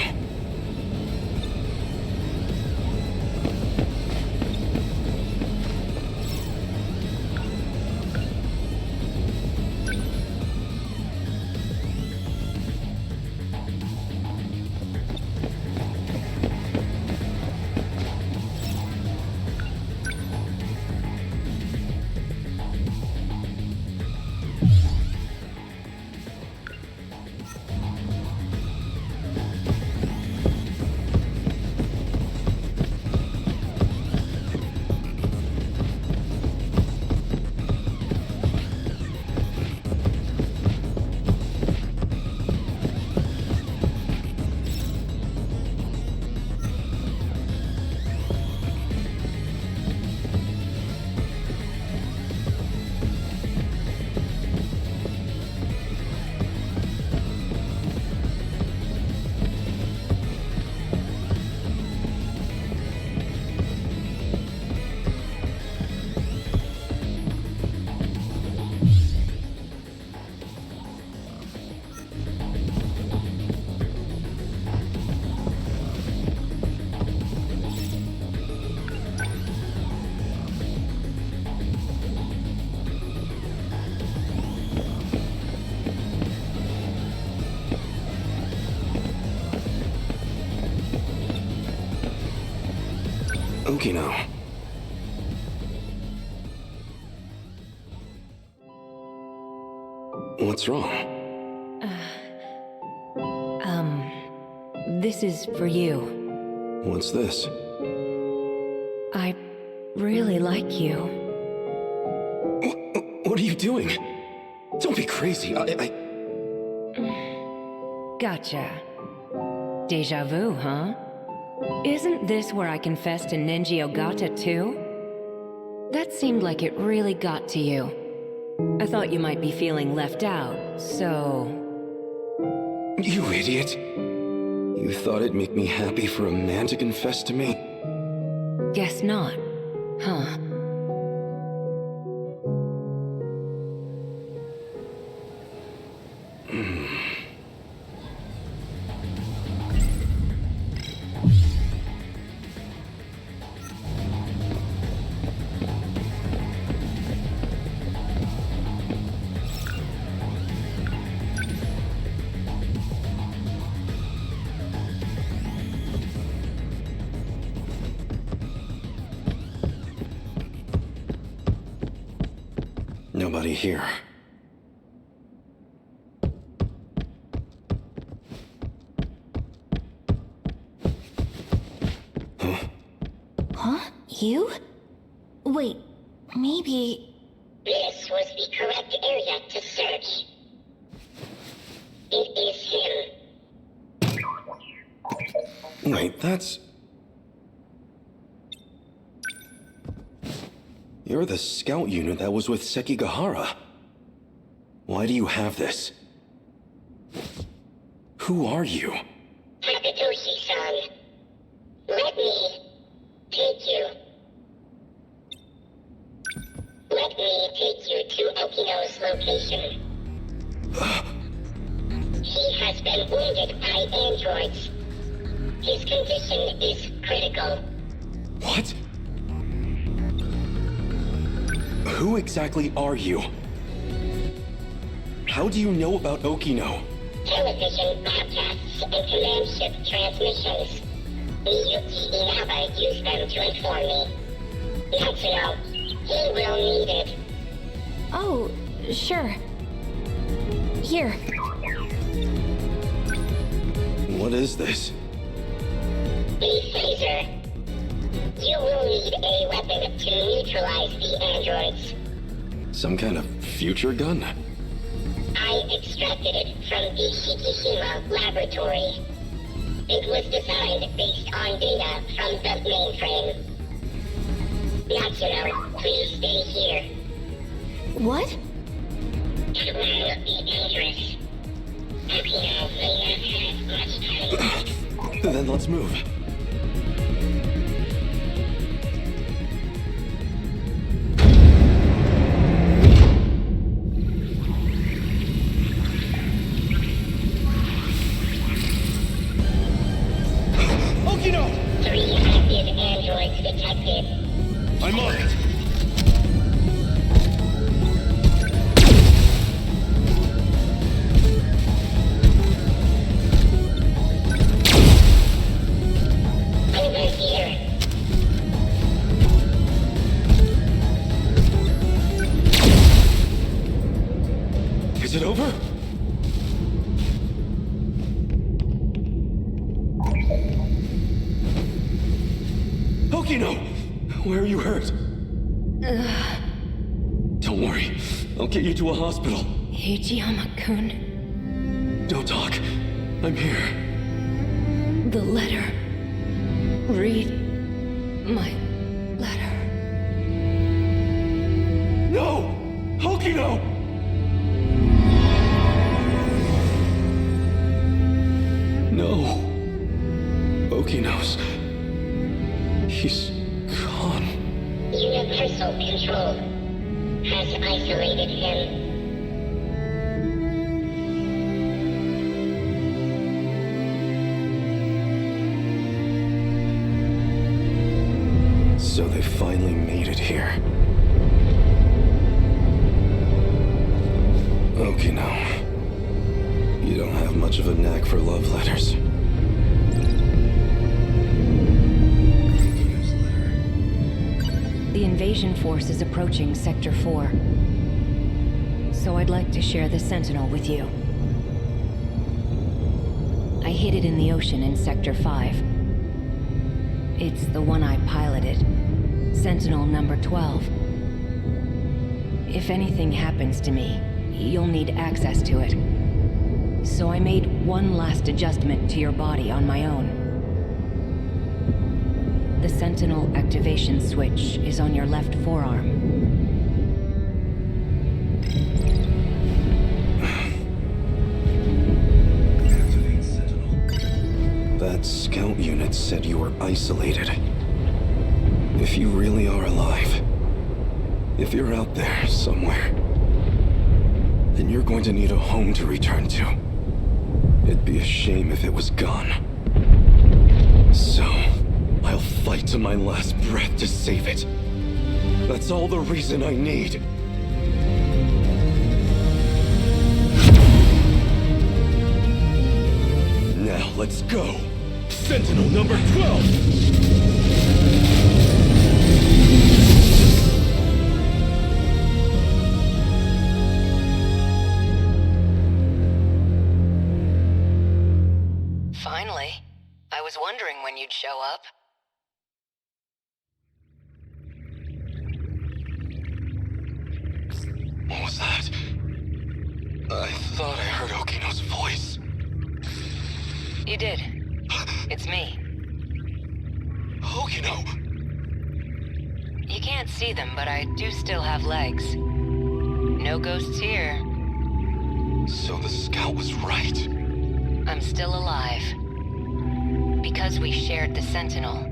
Okino. What's wrong? This is for you. What's this? I really like you. What are you doing? Don't be crazy. Gotcha. Deja vu, huh? Isn't this where I confessed to Nenji Ogata too? That seemed like it really got to you. I thought you might be feeling left out, so... You idiot! You thought it'd make me happy for a man to confess to me? Guess not, huh? Nobody here. Huh? You? Wait, maybe... This was the correct area to search. It is him. Wait, that's... You're the scout unit that was with Sekigahara. Why do you have this? Who are you? Takatoshi-san. Let me take you. Let me take you to Okino's location. He has been wounded by androids. His condition is critical. What? Who exactly are you? How do you know about Okino? Television broadcasts and command ship transmissions. Miyuki Inaba used them to inform me. Natsuno, he will need it. Oh, sure. Here. What is this? The phaser. You will need a weapon to neutralize the androids. Some kind of future gun? I extracted it from the Shikishima laboratory. It was designed based on data from the mainframe. Natsuno, please stay here. What? It will be dangerous. Okino may not have much time. Then let's move. Okino! 3 active androids detected. I'm on it! Over here. Is it over? Okino! Where are you hurt? Don't worry. I'll get you to a hospital. Ichiyama-kun, Don't talk. I'm here. the letter. Read my letter. No! Okino! No. Okino's... He's gone. Universal control has isolated him. So they finally made it here. Okino. You don't have much of a knack for love letters. Okino's letter. invasion force is approaching Sector 4. So I'd like to share the Sentinel with you. I hid it in the ocean in Sector 5. It's the one I piloted. Sentinel number 12. If anything happens to me, you'll need access to it. So I made one last adjustment to your body on my own. The Sentinel activation switch is on your left forearm. Activate Sentinel. That scout unit said you were isolated. If you really are alive, if you're out there somewhere, then you're going to need a home to return to. It'd be a shame if it was gone. So, I'll fight to my last breath to save it. That's all the reason I need. Now let's go! Sentinel number 12! Finally. I was wondering when you'd show up. What was that? I thought I heard Okino's voice. You did. It's me. Okino! You can't see them, but I do still have legs. No ghosts here. So the scout was right. I'm still alive. Because we shared the Sentinel.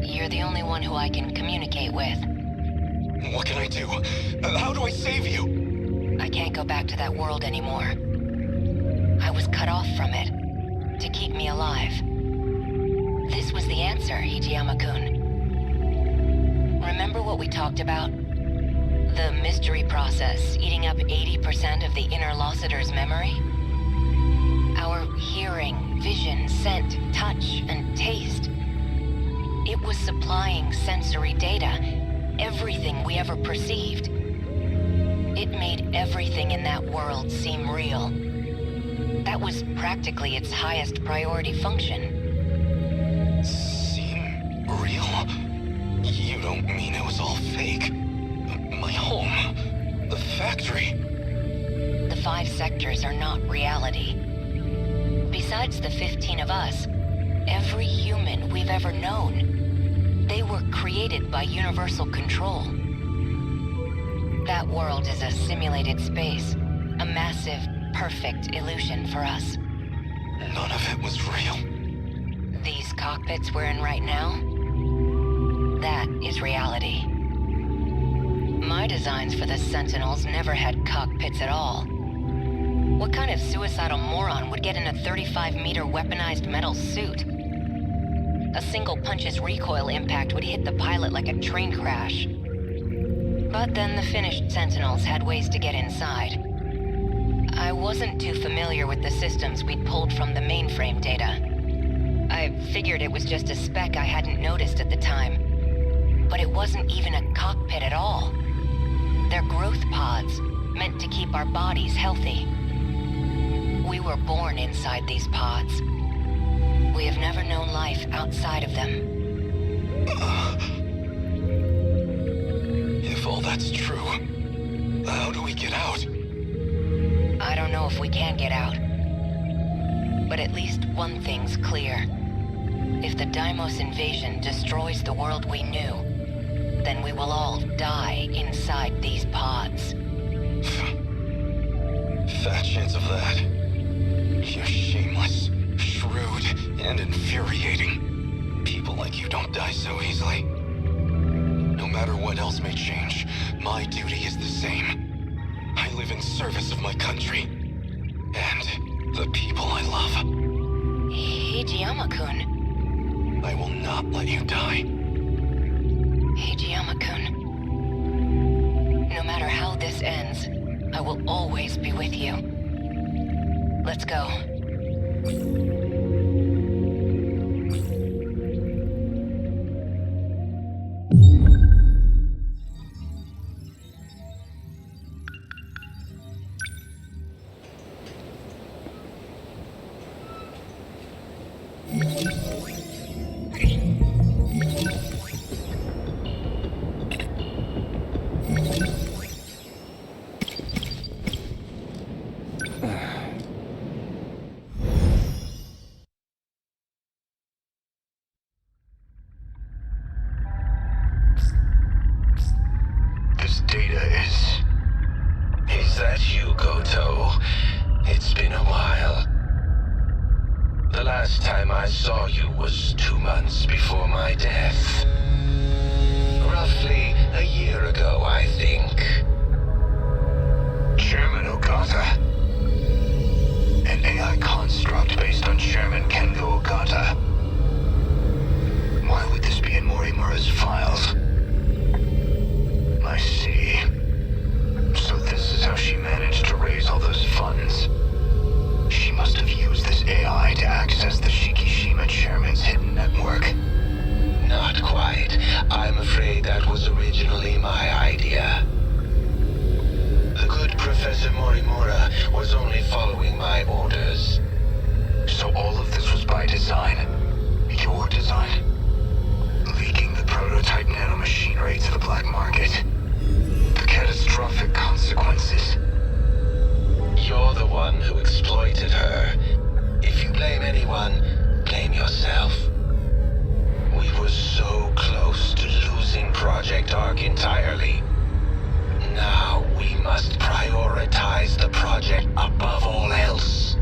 You're the only one who I can communicate with. What can I do? How do I save you? I can't go back to that world anymore. I was cut off from it. To keep me alive. This was the answer, Hijiyama-kun. Remember what we talked about? The mystery process eating up 80% of the inner Lossiter's memory? Our hearing, vision, scent, touch, and taste. It was supplying sensory data, everything we ever perceived. It made everything in that world seem real. That was practically its highest priority function. Seem real? You don't mean it was all fake? My home? The factory? The 5 sectors are not reality. Besides the 15 of us, every human we've ever known, they were created by universal control. That world is a simulated space, a massive, perfect illusion for us. None of it was real. These cockpits we're in right now, that is reality. My designs for the Sentinels never had cockpits at all. What kind of suicidal moron would get in a 35-meter weaponized metal suit? A single punch's recoil impact would hit the pilot like a train crash. But then the finished Sentinels had ways to get inside. I wasn't too familiar with the systems we'd pulled from the mainframe data. I figured it was just a speck I hadn't noticed at the time. But it wasn't even a cockpit at all. They're growth pods, meant to keep our bodies healthy. We were born inside these pods. We have never known life outside of them. If all that's true, how do we get out? I don't know if we can get out. But at least one thing's clear. If the Deimos invasion destroys the world we knew, then we will all die inside these pods. Fat chance of that. You're shameless, shrewd, and infuriating. People like you don't die so easily. No matter what else may change, my duty is the same. I live in service of my country. And the people I love. Hijiyama-kun. I will not let you die. Hijiyama-kun. No matter how this ends, I will always be with you. Let's go. saw you was 2 months before my death. Roughly a year ago, I think. Chairman Ogata? An AI construct based on Chairman Kengo Ogata. Why would this be in Morimura's files? I see. So this is how she managed to raise all those funds. She must have used this AI to access the Shikishima Chairman's hidden network. Not quite. I'm afraid that was originally my idea. The good Professor Morimura was only following my orders. So all of this was by design? Your design? Leaking the prototype nanomachinery to the black market? The catastrophic consequences. You're the one who exploited her. If you blame anyone, blame yourself. We were so close to losing Project Ark entirely. Now we must prioritize the project above all else.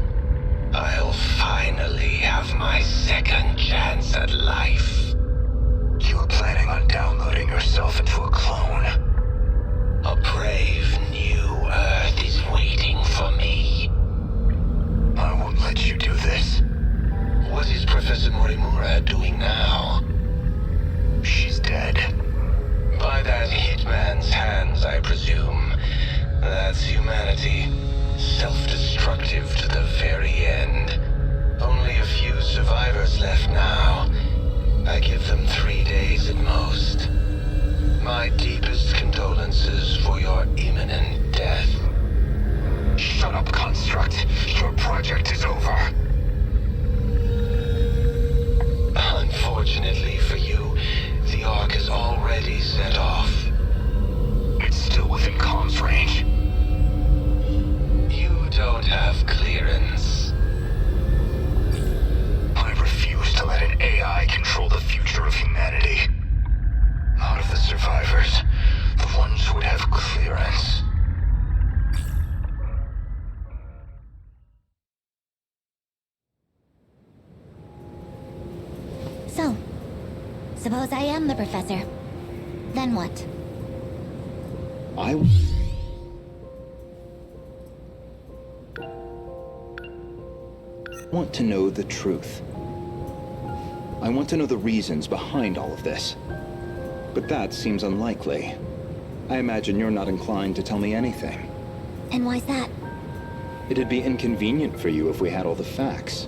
I'll finally have my second chance at life. You were planning on downloading yourself into a clone. A brave new Earth is waiting for me. I won't let you do this. What is Professor Morimura doing now? She's dead. By that hitman's hands, I presume. That's humanity. Self-destructive to the very end. Only a few survivors left now. I give them 3 days at most. My deepest condolences for your imminent death. Shut up, Construct. Your project is over. Unfortunately for you, the Ark is already set off. It's still within comms range. You don't have clearance. I refuse to let an AI control the future of humanity. Not of the survivors, the ones who would have clearance. So, suppose I am the professor. Then what? I want to know the truth. I want to know the reasons behind all of this. But that seems unlikely. I imagine you're not inclined to tell me anything. And why's that? It'd be inconvenient for you if we had all the facts.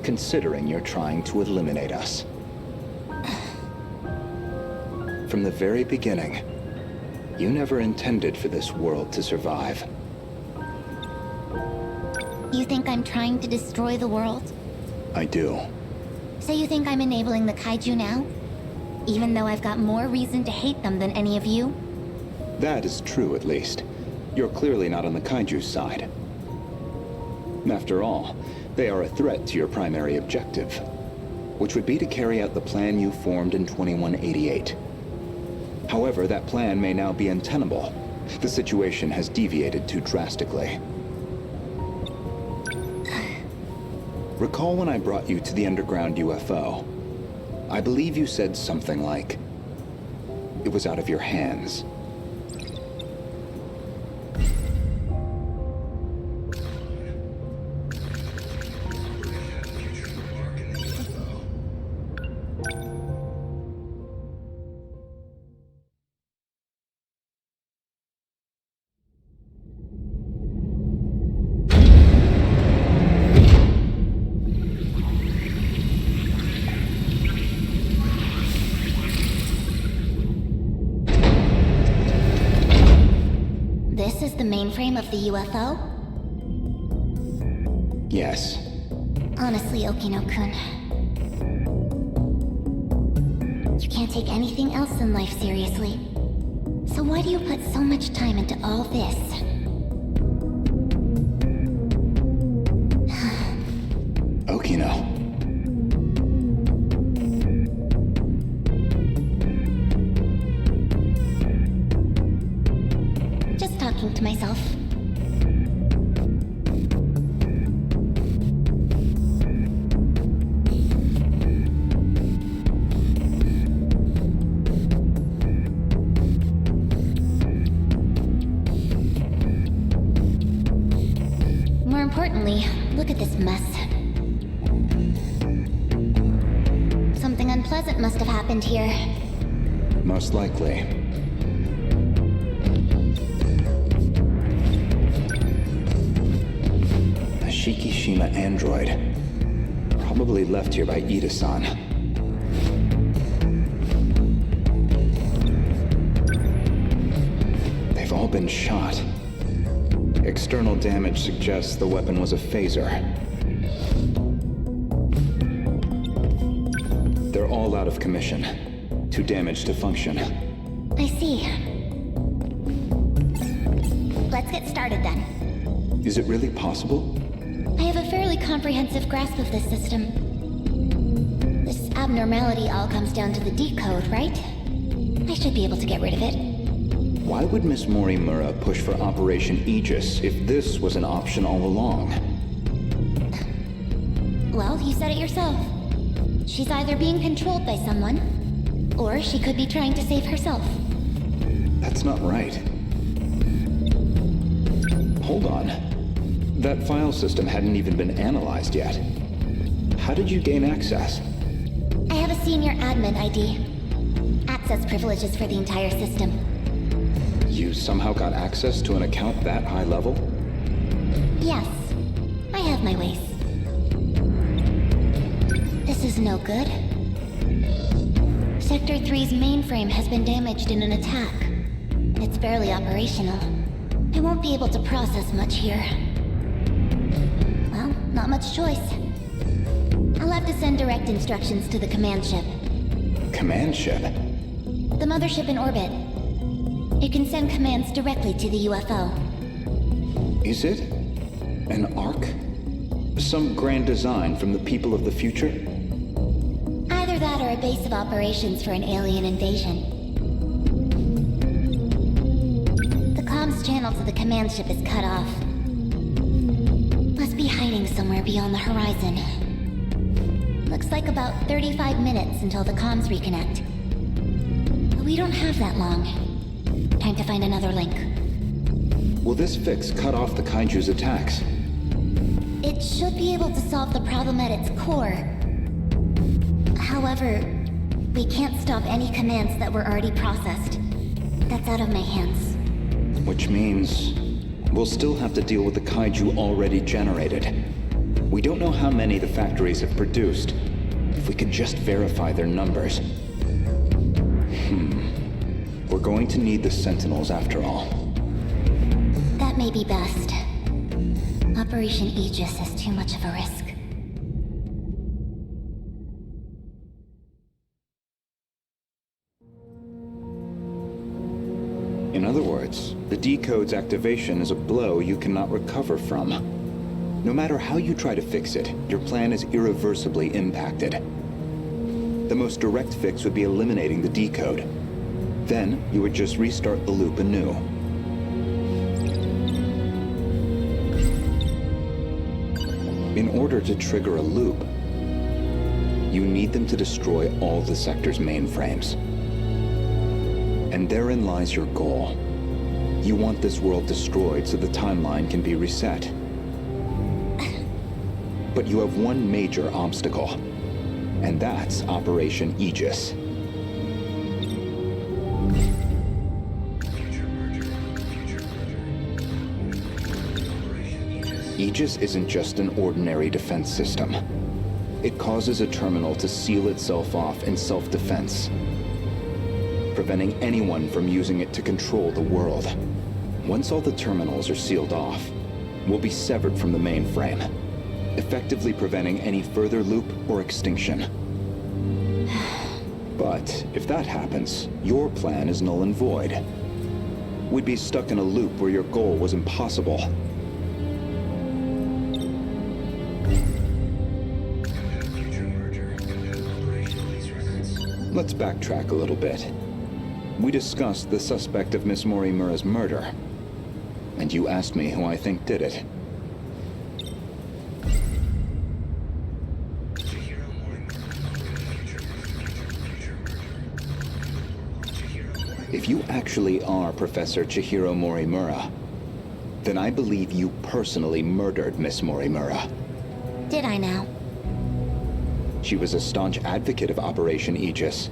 Considering you're trying to eliminate us. From the very beginning, you never intended for this world to survive. You think I'm trying to destroy the world? I do. So you think I'm enabling the Kaiju now? Even though I've got more reason to hate them than any of you? That is true, at least. You're clearly not on the Kaiju's side. After all, they are a threat to your primary objective, which would be to carry out the plan you formed in 2188. However, that plan may now be untenable. The situation has deviated too drastically. Recall when I brought you to the underground UFO? I believe you said something like, it was out of your hands. This is the mainframe of the UFO? Yes. Honestly, Okino-kun, you can't take anything else in life seriously. So why do you put so much time into all this? Okino. Just talking to myself. at this mess. Something unpleasant must have happened here. Most likely. A Shikishima android. Probably left here by Ida-san. They've all been shot. External damage suggests the weapon was a phaser. They're all out of commission. Too damaged to function. I see. Let's get started then. Is it really possible? I have a fairly comprehensive grasp of this system. This abnormality all comes down to the decode, right? I should be able to get rid of it. Why would Miss Morimura push for Operation Aegis if this was an option all along? Well, you said it yourself. She's either being controlled by someone, or she could be trying to save herself. That's not right. Hold on. That file system hadn't even been analyzed yet. How did you gain access? I have a senior admin ID. Access privileges for the entire system. You somehow got access to an account that high level? Yes. I have my ways. This is no good. Sector 3's mainframe has been damaged in an attack. It's barely operational. I won't be able to process much here. Well, not much choice. I'll have to send direct instructions to the command ship. Command ship? The mothership in orbit. It can send commands directly to the UFO. Is it an Ark? Some grand design from the people of the future? Either that or a base of operations for an alien invasion. The comms channel to the command ship is cut off. Must be hiding somewhere beyond the horizon. Looks like about 35 minutes until the comms reconnect. But we don't have that long. Time to find another link. Will this fix cut off the Kaiju's attacks? It should be able to solve the problem at its core. However, we can't stop any commands that were already processed. That's out of my hands. Which means we'll still have to deal with the Kaiju already generated. We don't know how many the factories have produced. If we could just verify their numbers. We're going to need the Sentinels after all. That may be best. Operation Aegis is too much of a risk. In other words, the decode's activation is a blow you cannot recover from. No matter how you try to fix it, your plan is irreversibly impacted. The most direct fix would be eliminating the decode. Then, you would just restart the loop anew. In order to trigger a loop, you need them to destroy all the sector's mainframes. And therein lies your goal. You want this world destroyed so the timeline can be reset. But you have one major obstacle, and that's Operation Aegis. Aegis isn't just an ordinary defense system. It causes a terminal to seal itself off in self-defense, preventing anyone from using it to control the world. Once all the terminals are sealed off, we'll be severed from the mainframe, effectively preventing any further loop or extinction. But if that happens, your plan is null and void. We'd be stuck in a loop where your goal was impossible. Let's backtrack a little bit. We discussed the suspect of Miss Morimura's murder, and you asked me who I think did it. If you actually are Professor Chihiro Morimura, then I believe you personally murdered Miss Morimura. Did I now? She was a staunch advocate of Operation Aegis.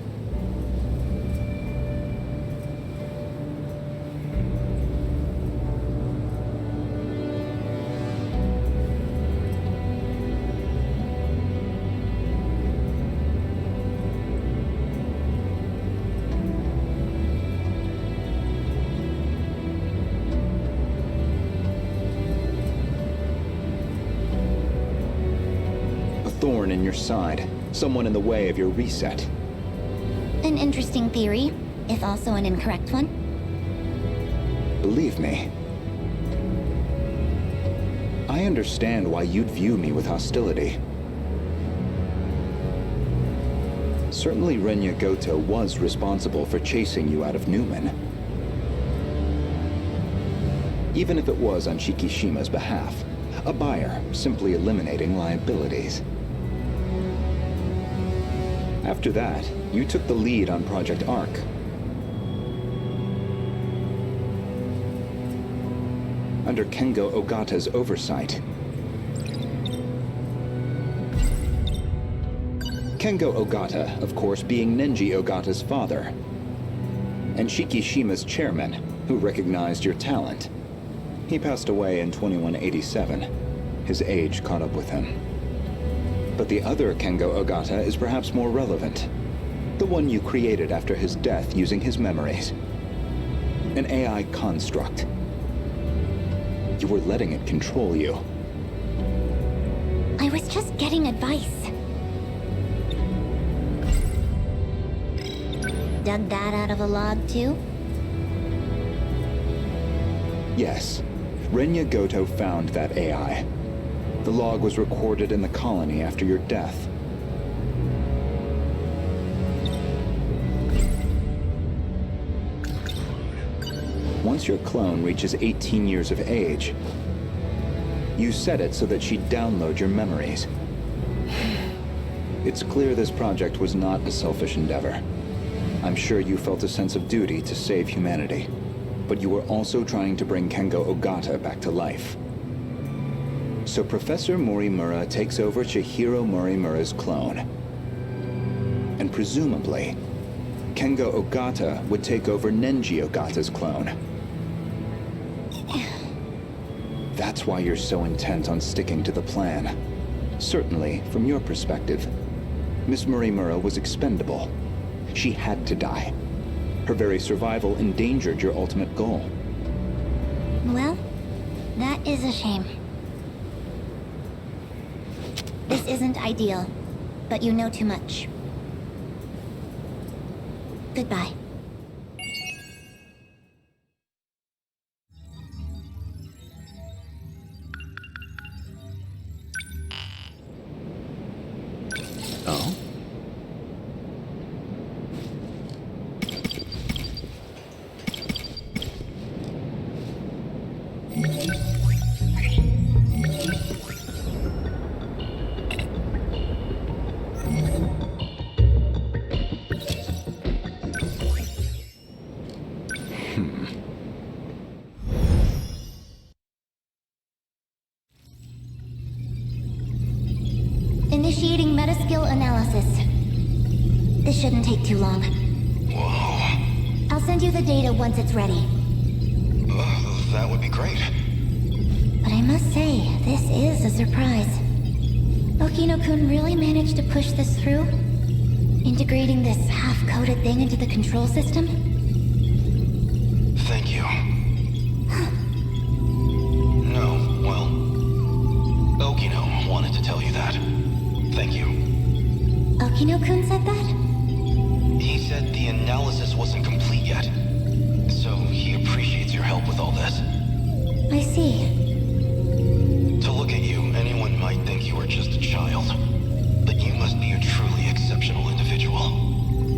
Thorn in your side. Someone in the way of your reset. An interesting theory, if also an incorrect one. Believe me, I understand why you'd view me with hostility. Certainly Renya Guoto was responsible for chasing you out of Newman. Even if it was on Shikishima's behalf, a buyer simply eliminating liabilities. After that, you took the lead on Project Arc. Under Kengo Ogata's oversight. Kengo Ogata, of course, being Nenji Ogata's father. And Shikishima's chairman, who recognized your talent. He passed away in 2187. His age caught up with him. But the other Kengo Ogata is perhaps more relevant. The one you created after his death using his memories. An AI construct. You were letting it control you. I was just getting advice. Dug that out of a log, too? Yes. Renya Guoto found that AI. The log was recorded in the colony after your death. Once your clone reaches 18 years of age, you set it so that she'd download your memories. It's clear this project was not a selfish endeavor. I'm sure you felt a sense of duty to save humanity, but you were also trying to bring Kengo Ogata back to life. So Professor Morimura takes over Chihiro Morimura's clone. And presumably, Kengo Ogata would take over Nenji Ogata's clone. That's why you're so intent on sticking to the plan. Certainly, from your perspective, Miss Morimura was expendable. She had to die. Her very survival endangered your ultimate goal. Well, that is a shame. This isn't ideal, but you know too much. Goodbye. Oh? Initiating metaskill analysis. This shouldn't take too long. Whoa. I'll send you the data once it's ready. That would be great. But I must say, this is a surprise. Okino-kun really managed to push this through? Integrating this half-coded thing into the control system? Thank you. No, well... Okino wanted to tell you that. Thank you. Okino-kun said that? He said the analysis wasn't complete yet. So he appreciates your help with all this. I see. To look at you, anyone might think you are just a child. But you must be a truly exceptional individual.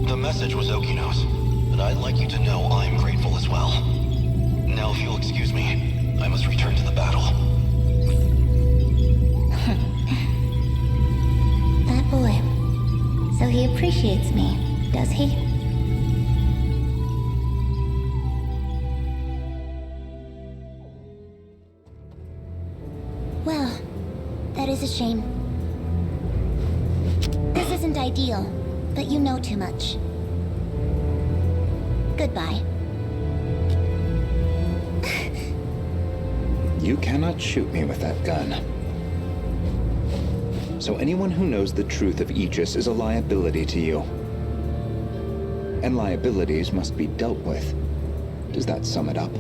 The message was Okino's, but I'd like you to know I'm grateful as well. Now if you'll excuse me, I must return to the battle. That boy. So he appreciates me, does he? Well, that is a shame. deal, but you know too much. Goodbye. You cannot shoot me with that gun. So anyone who knows the truth of Aegis is a liability to you. And liabilities must be dealt with. Does that sum it up?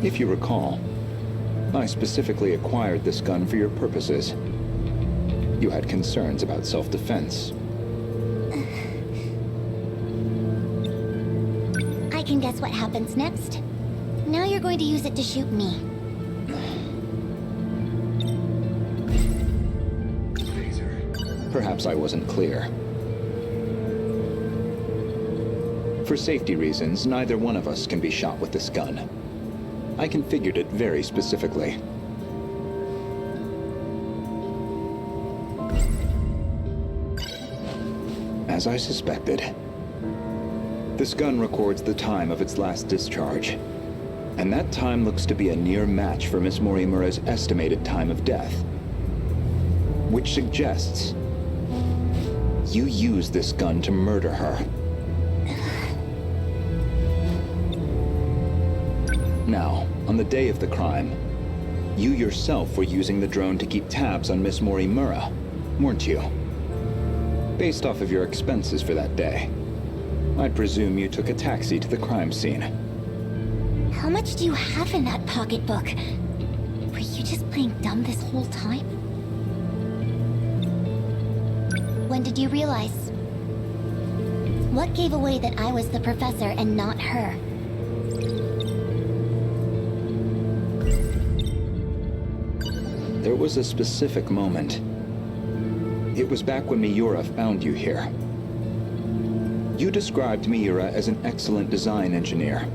If you recall, I specifically acquired this gun for your purposes. You had concerns about self-defense. I can guess what happens next. Now you're going to use it to shoot me. Perhaps I wasn't clear. For safety reasons, neither one of us can be shot with this gun. I configured it very specifically. As I suspected, this gun records the time of its last discharge, and that time looks to be a near match for Miss Morimura's estimated time of death, which suggests you used this gun to murder her. Now, on the day of the crime, you yourself were using the drone to keep tabs on Miss Morimura, weren't you? Based off of your expenses for that day, I'd presume you took a taxi to the crime scene. How much do you have in that pocketbook? Were you just playing dumb this whole time? When did you realize? What gave away that I was the professor and not her? There was a specific moment. It was back when Miura found you here. You described Miura as an excellent design engineer.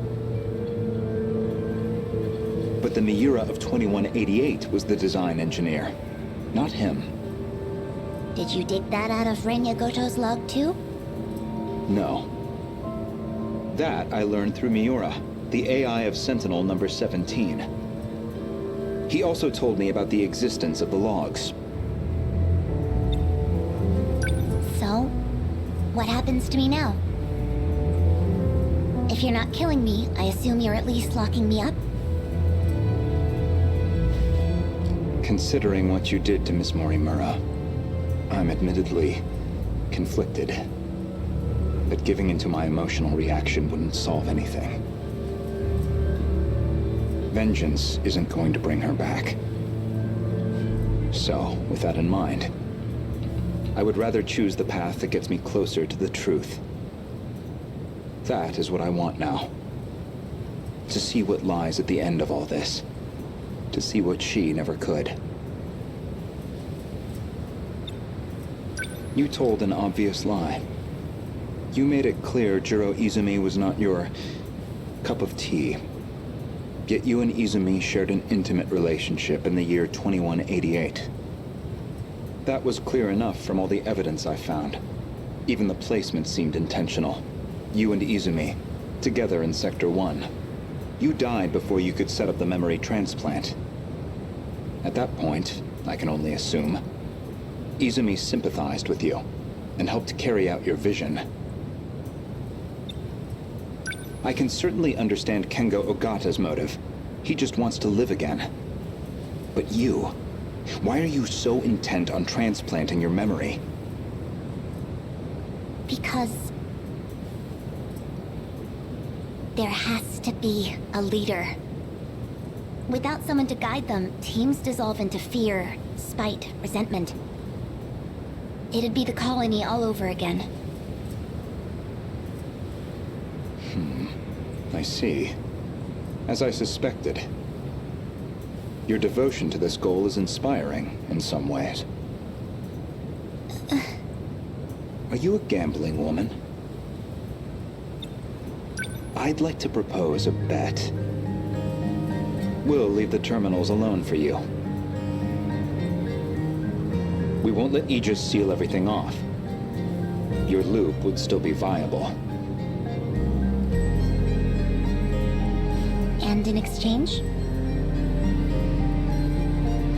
But the Miura of 2188 was the design engineer, not him. Did you dig that out of Renya Goto's log too? No. That I learned through Miura, the AI of Sentinel number 17. He also told me about the existence of the logs. So, what happens to me now? If you're not killing me, I assume you're at least locking me up? Considering what you did to Miss Morimura, I'm admittedly conflicted. But giving into my emotional reaction wouldn't solve anything. Vengeance isn't going to bring her back. So, with that in mind, I would rather choose the path that gets me closer to the truth. That is what I want now. To see what lies at the end of all this. To see what she never could. You told an obvious lie. You made it clear Jiro Izumi was not your cup of tea. Yet you and Izumi shared an intimate relationship in the year 2188. That was clear enough from all the evidence I found. Even the placement seemed intentional. You and Izumi, together in Sector 1. You died before you could set up the memory transplant. At that point, I can only assume, Izumi sympathized with you and helped carry out your vision. I can certainly understand Kengo Ogata's motive. He just wants to live again. But you, why are you so intent on transplanting your memory? Because there has to be a leader. Without someone to guide them, teams dissolve into fear, spite, resentment. It'd be the colony all over again. I see. As I suspected. Your devotion to this goal is inspiring in some ways. Are you a gambling woman? I'd like to propose a bet. We'll leave the terminals alone for you. We won't let Aegis seal everything off. Your loop would still be viable. And in exchange?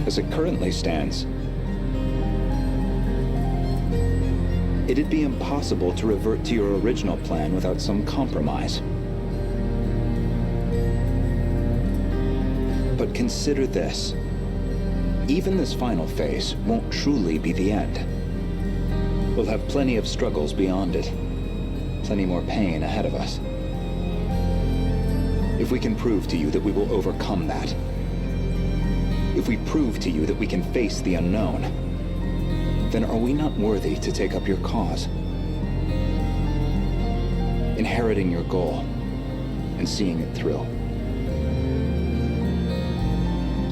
As it currently stands, it'd be impossible to revert to your original plan without some compromise. But consider this. Even this final phase won't truly be the end. We'll have plenty of struggles beyond it. Plenty more pain ahead of us. If we can prove to you that we will overcome that, if we prove to you that we can face the unknown, then are we not worthy to take up your cause? Inheriting your goal and seeing it through.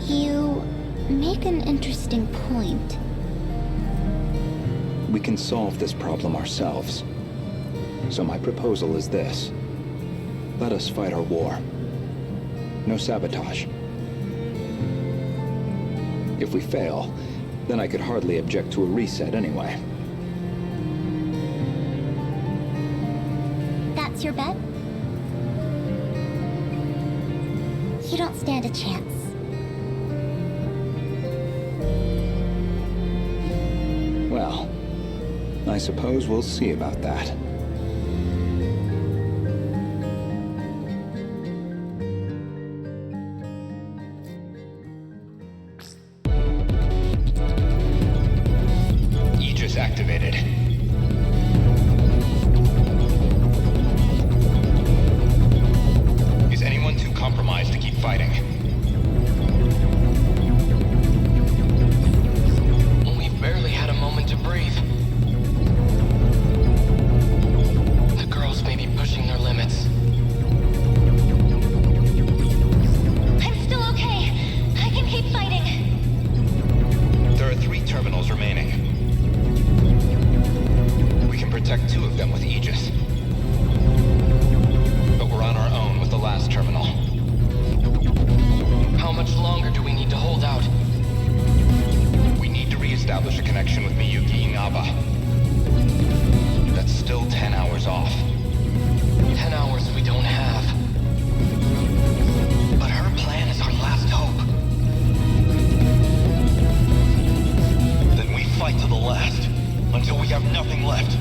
You make an interesting point. We can solve this problem ourselves. So my proposal is this. Let us fight our war. No sabotage. If we fail, then I could hardly object to a reset anyway. That's your bet? You don't stand a chance. Well, I suppose we'll see about that. Aegis activated. Is anyone too compromised to keep fighting? We've barely had a moment to breathe. The girls may be pushing their limits. I'm still okay. I can keep fighting. There are 3 terminals remaining. We can protect 2 of them with Aegis. But we're on our own with the last terminal. How much longer do we need to hold out? We need to re-establish a connection with Miyuki Inaba. That's still 10 hours off. 10 hours we don't have. But her plan is our last hope. Then we fight to the last, until we have nothing left.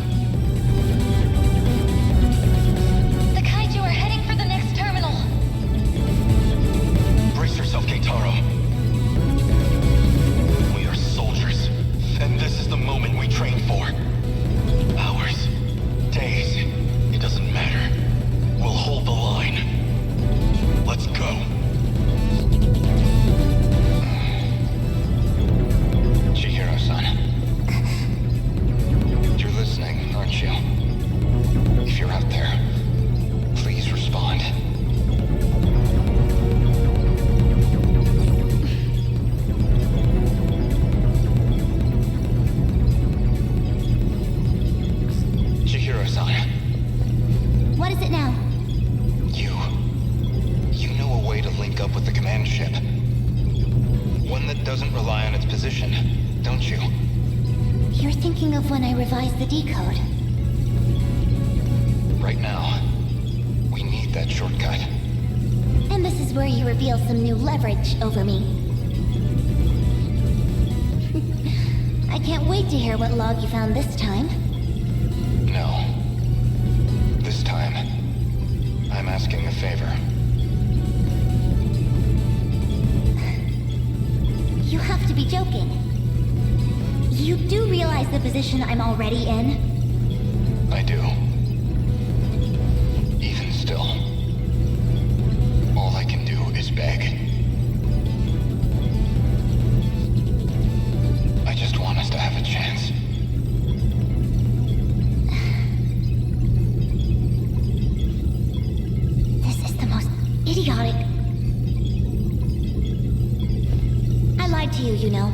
The Kaiju are heading for the next terminal. Brace yourself, Keitaro. We are soldiers, and this is the moment we trained for. Hours, days, it doesn't matter. We'll hold the line. Let's go. Chihiro-san. You're listening, aren't you? If you're out there, please respond. Chihiro-san, What is it now? you know a way to link up with the command ship. One that doesn't rely on its position, don't you? You're thinking of when I revised the decode. Right now, we need that shortcut. And this is where you reveal some new leverage over me. I can't wait to hear what log you found this time. No. This time, I'm asking a favor. You have to be joking. You do realize the position I'm already in? I do. Even still, all I can do is beg. I just want us to have a chance. This is the most idiotic... I lied to you, you know.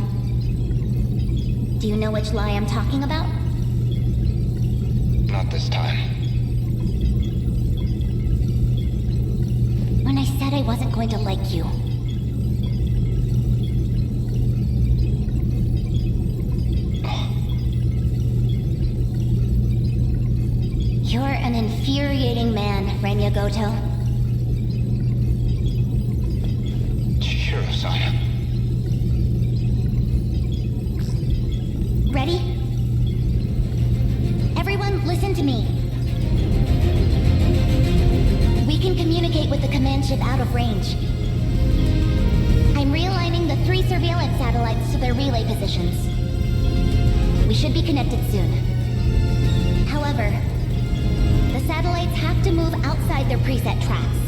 Do you know which lie I'm talking about? Not this time. When I said I wasn't going to like you. You're an infuriating man, Renya Guoto. Chihiro-san. relay positions. We should be connected soon. However, the satellites have to move outside their preset tracks.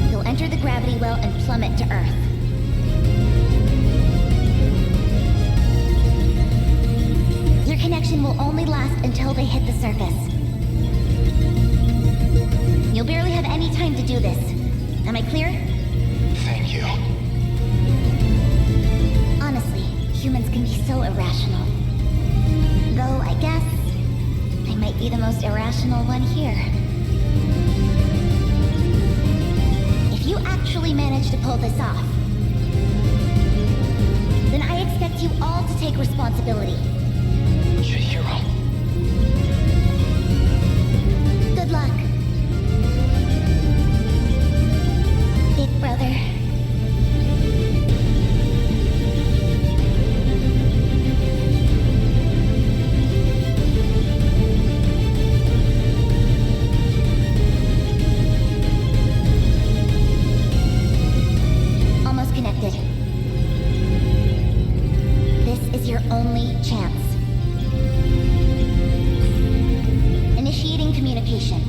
They'll enter the gravity well and plummet to Earth. Your connection will only last until they hit the surface. You'll barely have any time to do this. Am I clear? Thank you. Honestly, humans can be so irrational. Though, I guess, I might be the most irrational one here. If you actually manage to pull this off, then I expect you all to take responsibility. Chihiro. Good luck. Big brother. Almost connected. This is your only chance. Initiating communication.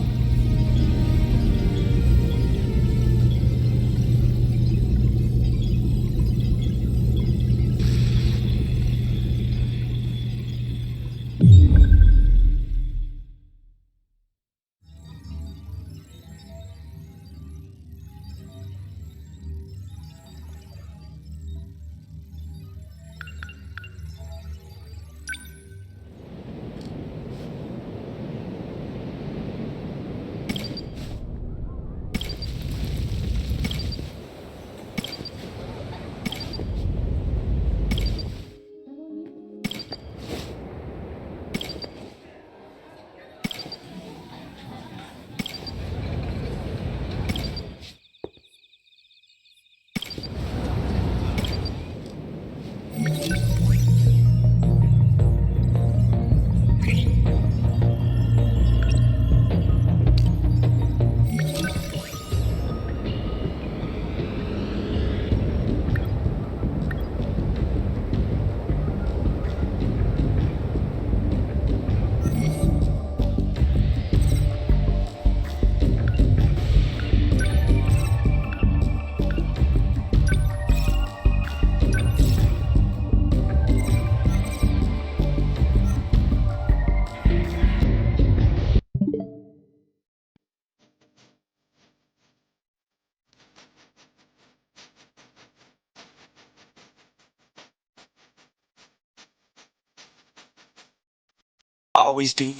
Always do.